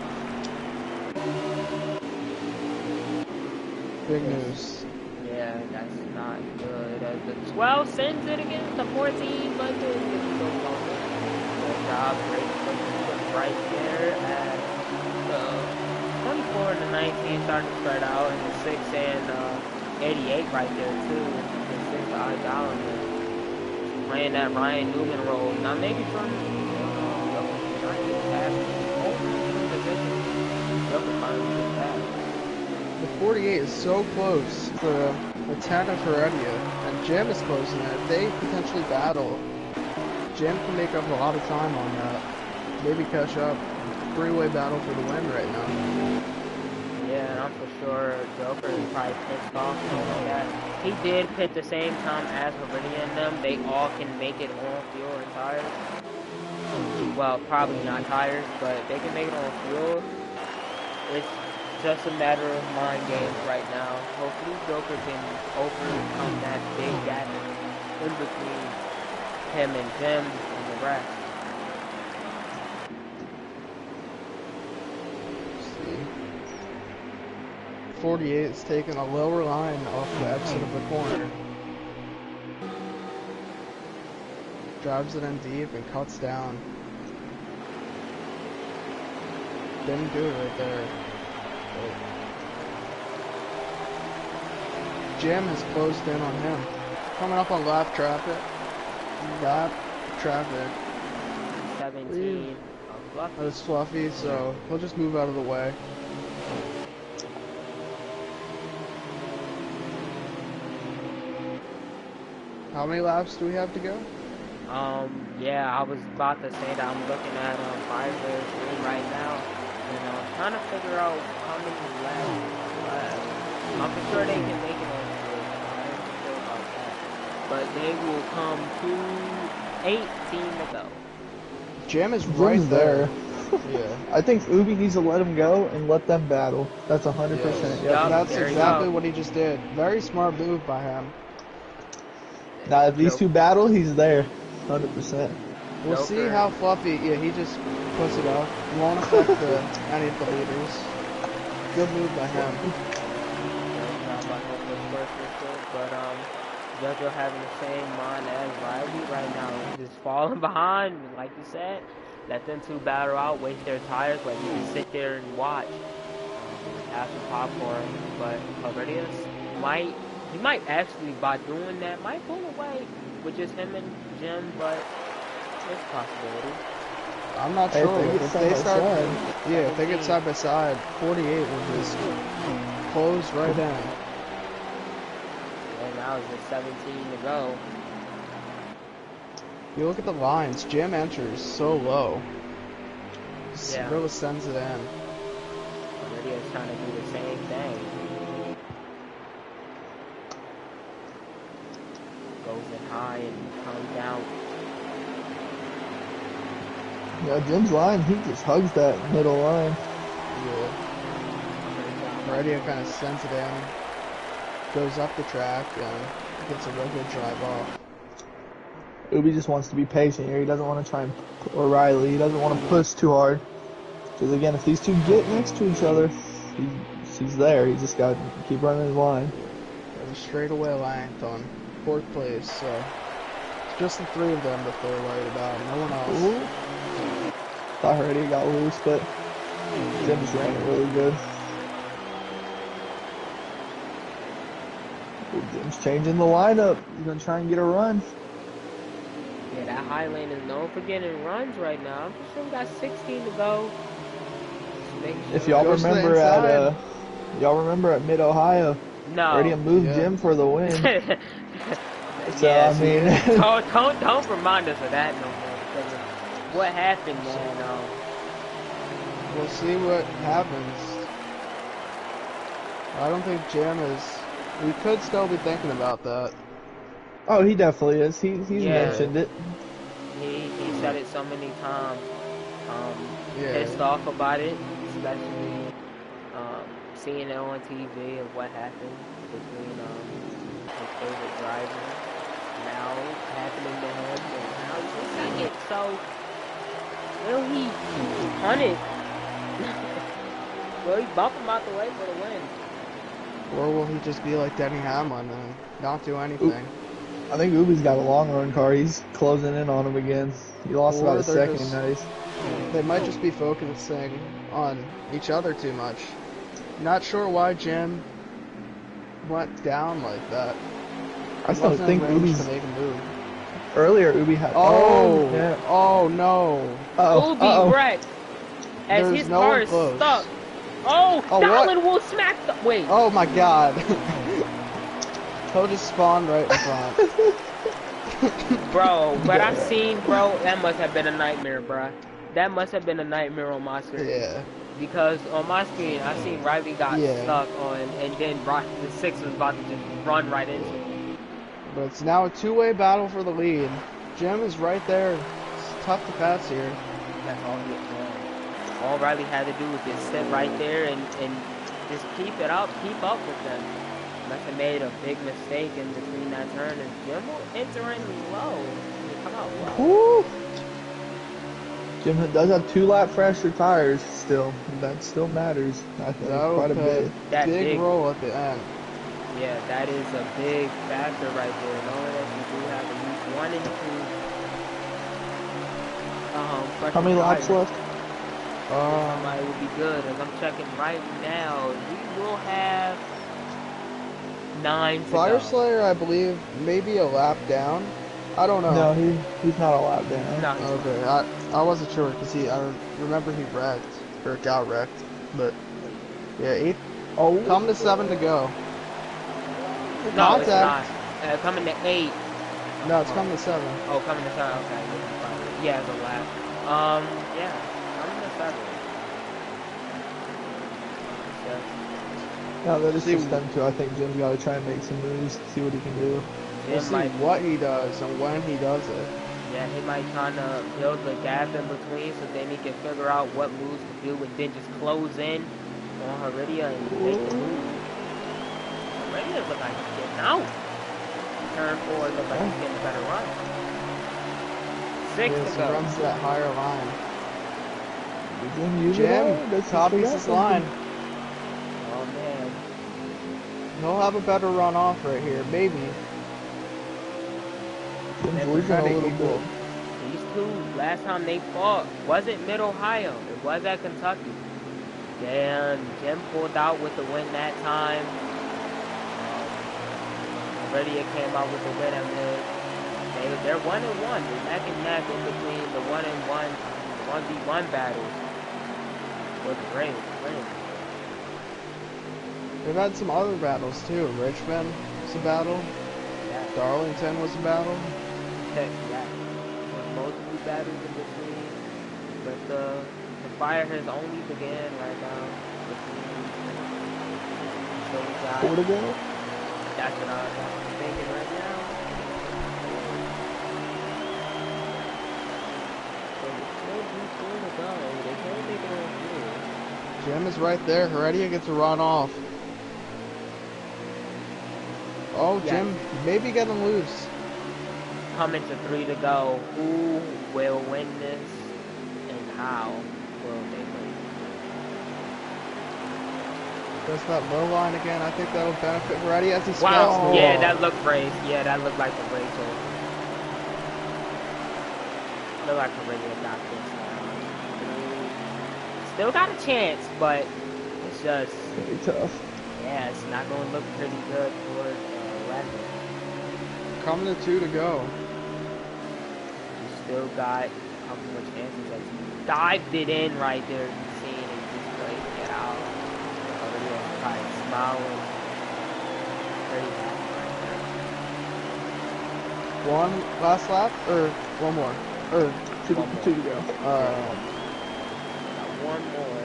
Big news. Yeah, that's not good. The 12 sends it against the 14, but the good job, great right there. And the 24 and the 19 starting to spread out, and the 6 and 88 right there too. The 6 odds down playing that Ryan Newman role. Now maybe from trying to get past The 48 is so close to the 10 of Heredia, and Jim is closing it. If they potentially battle, Jim can make up a lot of time on that. Maybe catch up. Three-way battle for the win right now. Yeah, and I'm for sure Joker is probably pissed off knowing that he did pit the same time as Heredia and them. They all can make it on fuel and tires. Well, probably not tires, but they can make it on fuel. It's just a matter of mind games right now. Hopefully Joker can overcome that big gap in between him and Jim and the rest. 48 is taking a lower line off the exit of the corner. Drives it in deep and cuts down. Didn't do it right there. Jim has closed in on him. Coming up on lap traffic. Lap traffic. 17 of Fluffy. That's Fluffy, so he'll just move out of the way. How many laps do we have to go? Yeah, I was about to say that I'm looking at Pfizer's screen right now, and I'm trying to figure out how many laps left. I'm for sure they can make it on the grid. I ain't for sure about that. But they will come to 18 to go. Jim is right Jim's there. there. Yeah. I think Ubi needs to let him go and let them battle. That's 100%. Yes. Yep. That's There you exactly go. what he just did. Very smart move by him. Now, if these Joke. two battle, he's there. 100%. We'll see Joker. how Fluffy. Yeah, he just puts it up. Won't affect any of the leaders. Good move by him. But Jojo having the same mind as Riley right now, just falling behind, like you said. Let them two battle out, waste their tires, but you can sit there and watch. Have some popcorn, but Hilarious he might actually, by doing that, might pull away with just him and Jim, but it's a possibility. I'm not Hey, sure. if they get If side they by start, side. yeah, if they get side by side, 48 will just close right in. And now it's just 17 to go. You look at the lines. Jim enters so low. Yeah. Really sends it in. Radio's trying to do the same thing. Goes in high and comes down. Yeah, Jim's line, he just hugs that middle line. Yeah. Radio kind of sends it in. Goes up the track and gets a real good drive off. Ubi just wants to be patient here. He doesn't want to try and, or Riley, he doesn't want to push too hard. Because again, if these two get next to each other, he's there. He just got to keep running his line. There's a straightaway length on 4th place, so it's just the 3 of them that they're worried about, no one else. Ooh. Thought already got loose, but Jim just ran it really good. Ooh, Jim's changing the lineup. He's going to try and get a run. Yeah, that high lane is known for getting runs right now. I'm pretty sure we got 16 to go. If y'all remember at Mid Ohio, No. already moved Jim for the win. So yeah, I mean, don't remind us of that no more. Because of what happened, man? We'll see what happens. I don't think Jim is. We could still be thinking about that. oh, he definitely is. He's mentioned it. He said it so many times. Yeah. Pissed off about it, especially seeing it on TV of what happened between his favorite driver. Now it's happening to him, and now he's second. So will he hunt it? Will he bump him out the way for the win? Or will he just be like Denny Hamlin and not do anything? I think Ubi's got a long run car. He's closing in on him again. He lost Or about a they're second. just- Nice. They might just be focusing on each other too much. Not sure why Jim went down like that. I still Wasn't think in range Ubi's to make a move. earlier. Ubi had. Oh, yeah. oh no! Uh-oh. Ubi wrecked as There's his no car one is close. stuck. Oh, Oh, Donald will smack the. Wait. Oh my God! He'll just spawn right in front. Bro, what I've seen, bro, that must have been a nightmare, bro. That must have been a nightmare on my screen. Yeah. Because on my screen, I seen Riley got stuck on, and then the 6 was about to just run right into him. But it's now a two-way battle for the lead. Jim is right there. It's tough to pass here. That's all he had. All Riley had to do was just sit right there and just keep up with them. Must have made a big mistake in between that turn, and Jim will enter in low. Come out low. Woo. Jim does have 2 lap faster tires still. That still matters. I think quite a bit. That big roll at the end. Yeah, that is a big factor right there. Knowing that you do have at least 1 and 2. How many laps left? Somebody will be good. As I'm checking right now, we will have 9 to Fire go. Slayer, I believe, maybe a lap down. I don't know. No, he's not a lap down. No, Okay, I wasn't sure because I remember he wrecked or got wrecked, but Yeah, 8. Oh, Come to 7 to go. No, it's not. Contact. Coming to 8. No, it's coming to 7. Oh, coming to 7. Okay, yeah, it's a lap. Yeah, coming to 7. now that it's See, just them two, I think Jim's got to try and make some moves, see what he can do. we'll Jim see might, what he does and when he does it. yeah, he might try to build the gap in between so then he can figure out what moves to do and then just close in on Heridia and make the move. Heridia look like he's getting out. Turn 4 look like he's getting a better run. 6 Yes, to he go. runs that higher line. Jim, use it Jim, all. That's copies his line. Oh man. He'll have a better run off right here, maybe. Jim's losing a Kinda little equal. bit. These two, last time they fought, wasn't Mid-Ohio. It was at Kentucky. Then Jim pulled out with the win that time. Heridia came out with the win at Mid. They're 1-1. They're neck and neck in between the 1-1, 1v1 battles with the ring. They've had some other battles too. Richmond was a battle. Yeah. Darlington was a battle. Yeah. With multiple battles in between. But the fire has only began right now. So we got 4 to go. that's what I'm thinking right now. So we still do 4 to go. They can't make it on through. Jim is right there. Heredia gets a run off. Oh, Yes. Jim maybe getting loose. Coming to 3 to go. Who will win this and how will they win? Does that low line again. I think that'll benefit Heredia as he spins. Wow, the yeah, wall. that looked race. Yeah, that looked like the race. Looked like the radio got this. Still got a chance, but it's just, Very tough. yeah, it's not going to look pretty good for Radley. Coming to 2 to go. He still got a couple more chances as he dived it in right there. You see it and just couldn't get out. Radio's probably smiling. Pretty happy right there. One last lap or one more? Or Two to go. Got one more.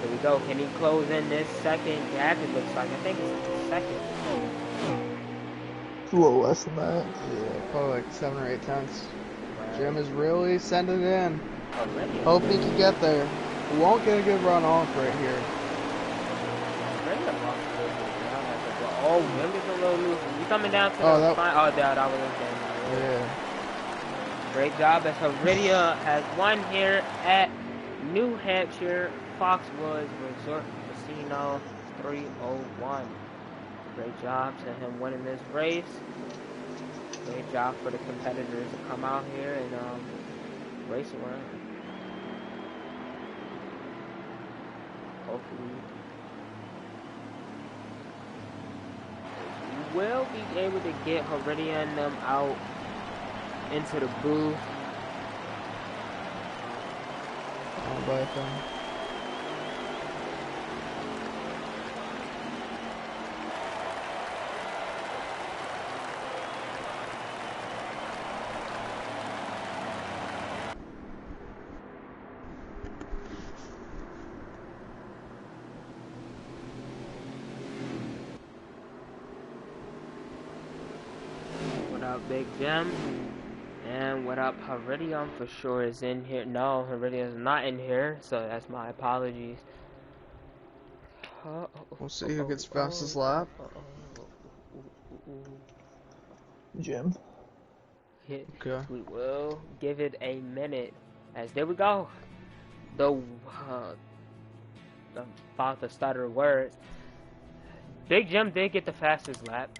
Here we go. Can he close in this second gap? It looks like. I think it's the second. It's a little less than that. yeah, probably like 7 or 8 tenths. Right. Jim is really sending it in. Already. Hope he can get there. He won't get a good run off right here. Oh, Jim is a little loose. You coming down to Oh, the that- final? Oh, that was it. Yeah. Great job as Heridia has won here at New Hampshire Foxwoods Resort Casino 301. Great job to him winning this race. Great job for the competitors to come out here and race around. Hopefully we will be able to get Heridia and them out into the booth. All by them. What up, Big Jim? And what up, Heridia for sure is in here. No, Heridia is not in here, so that's my apologies. We'll see who gets fastest lap. Jim. Okay. We will give it a minute. As there we go. I'm about to stutter words. Big Jim did get the fastest lap.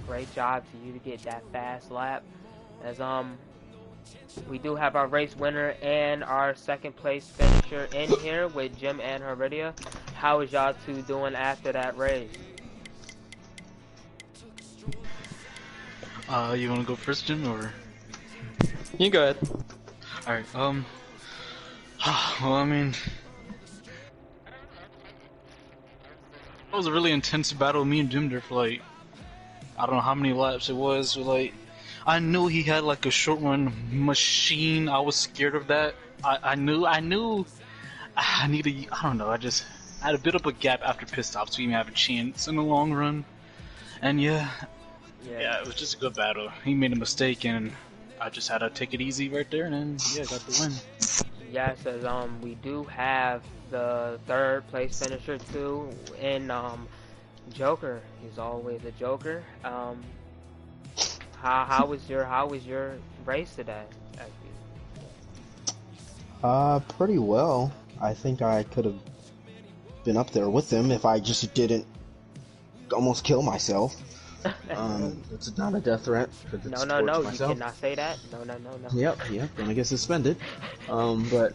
Great job to you to get that fast lap. As we do have our race winner and our second place finisher in here with Jim and Heridia. How is y'all two doing after that race? You want to go first, Jim, or? You go ahead. Alright, well, I mean, was a really intense battle. Me and Jim there for like, I don't know how many laps it was. But like, I knew he had like a short run machine. I was scared of that. I knew I needed. I don't know. I had a bit of a gap after pit stop, so we even have a chance in the long run. And yeah, it was just a good battle. He made a mistake, and I just had to take it easy right there, and then yeah, got the win. Yes, as we do have the third place finisher too, and Joker. He's always a Joker. How was your race today? Pretty well. I think I could have been up there with him if I just didn't almost kill myself. It's not a death threat. No, you cannot say that. No. Yep, gonna get suspended. But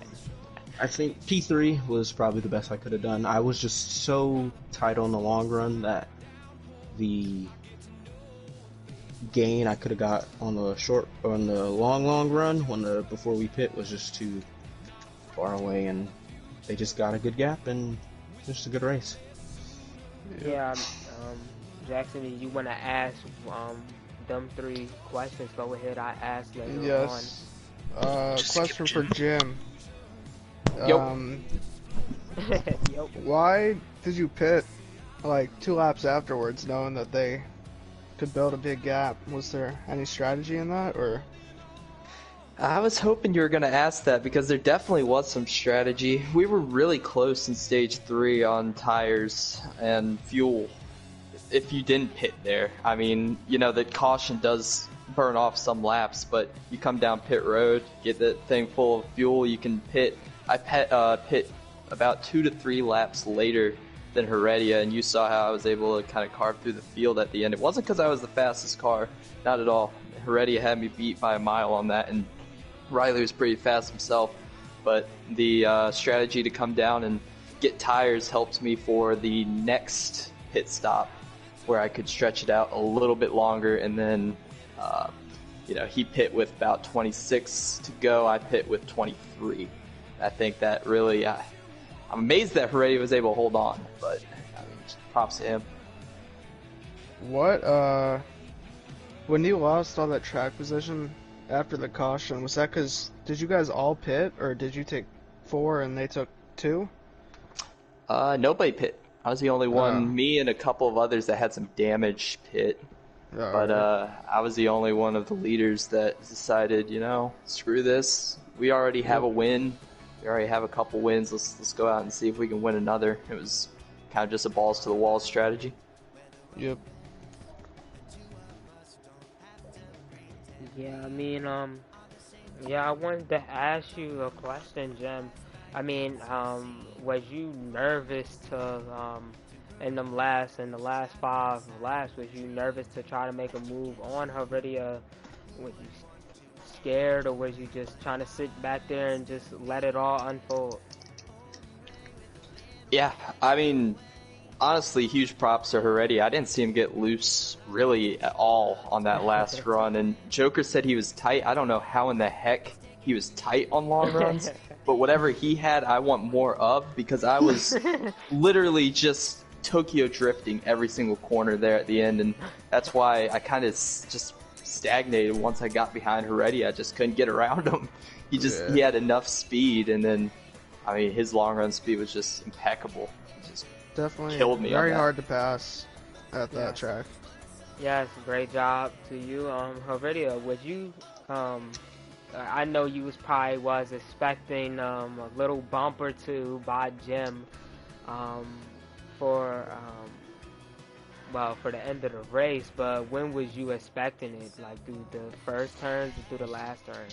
I think P3 was probably the best I could have done. I was just so tight on the long run that the gain I could have got on the long run before we pit was just too far away, and they just got a good gap and just a good race. Yeah, Jackson, you want to ask them 3 questions? Go ahead. I asked later on. Yes. Question for Jim. Yep. Why did you pit like 2 laps afterwards, knowing that they could build a big gap? Was there any strategy in that, or? I was hoping you were going to ask that, because there definitely was some strategy. We were really close in stage 3 on tires and fuel. If you didn't pit there, I mean, you know, the caution does burn off some laps, but you come down pit road, get that thing full of fuel, you can pit. I pit about 2 to 3 laps later than Heredia, and you saw how I was able to kind of carve through the field at the end. It wasn't because I was the fastest car, not at all. Heredia had me beat by a mile on that, and Riley was pretty fast himself, but the strategy to come down and get tires helped me for the next pit stop, where I could stretch it out a little bit longer, and then he pit with about 26 to go, I pit with 23. I think that really, I'm amazed that Heredia was able to hold on, but I mean, props to him. What, when you lost all that track position after the caution, was that because, did you guys all pit, or did you take 4 and they took 2? Nobody pit. I was the only one, me and a couple of others that had some damage pit. But I was the only one of the leaders that decided, screw this. We already have a win. We already have a couple wins. Let's go out and see if we can win another. It was kind of just a balls to the wall strategy. Yep. Yeah, I mean, I wanted to ask you a question, Jim. I mean, was you nervous to, in the last 5 laps, was you nervous to try to make a move on Heredia? Was you scared, or was you just trying to sit back there and just let it all unfold? Yeah, I mean, honestly, huge props to Heredia. I didn't see him get loose really at all on that last run, and Joker said he was tight. I don't know how in the heck he was tight on long runs, but whatever he had, I want more of, because I was literally just Tokyo drifting every single corner there at the end, and that's why I kind of just stagnated once I got behind Heredia. I just couldn't get around him. He had enough speed, and then, I mean, his long run speed was just impeccable. It just definitely killed me. Very hard to pass at that track. Yes, great job to you, Heredia. Would you, I know you was expecting a little bump or two by Jim, for the end of the race, but when was you expecting it? Like through the first turns or through the last turn?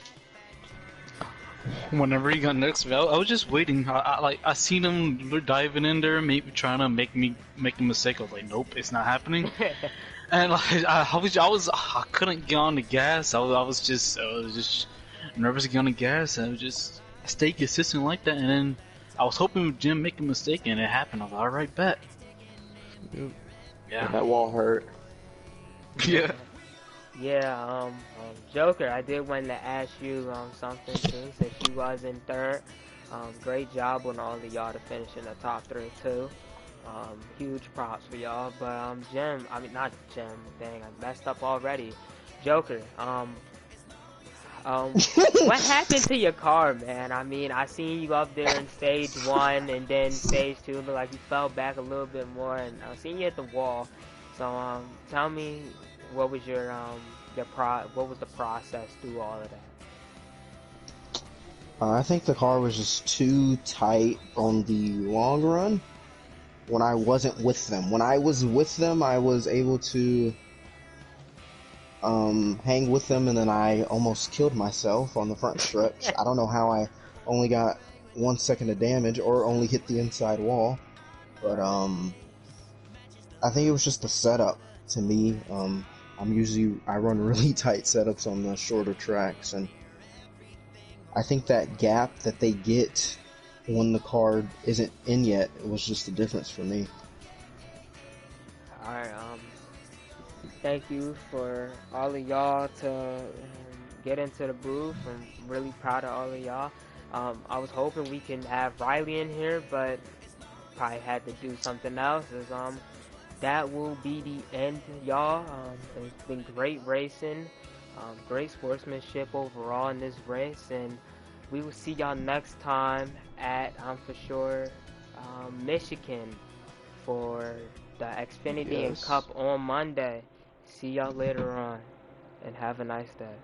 Whenever he got next, I was just waiting. I seen him diving in there, maybe trying to make a mistake. I was like, nope, it's not happening. And like, I couldn't get on the gas. I was just nervous to get on the gas. I stayed consistent like that, and then I was hoping Jim make a mistake, and it happened. I was like, all right, bet. Yeah, that wall hurt. Yeah. Yeah, Joker, I did want to ask you something too, since you was in third. Great job on all of y'all to finish in the top 3 too. Huge props for y'all. But Jim, I mean not Jim. Dang, I messed up already. Joker. Um, what happened to your car, man? I mean, I seen you up there in stage one, and then stage two looked like you fell back a little bit more, and I seen you at the wall. So, tell me, what was what was the process through all of that? I think the car was just too tight on the long run when I wasn't with them. When I was with them, I was able to hang with them, and then I almost killed myself on the front stretch. I don't know how I only got 1 second of damage or only hit the inside wall, but I think it was just the setup to me. I run really tight setups on the shorter tracks, and I think that gap that they get when the card isn't in yet, it was just the difference for me. Alright, thank you for all of y'all to get into the booth. I'm really proud of all of y'all. I was hoping we can have Riley in here, but probably had to do something else. That will be the end, y'all. It's been great racing, great sportsmanship overall in this race, and we will see y'all next time at, for sure, Michigan for the Xfinity and Yes. Cup on Monday. See y'all later on, and have a nice day.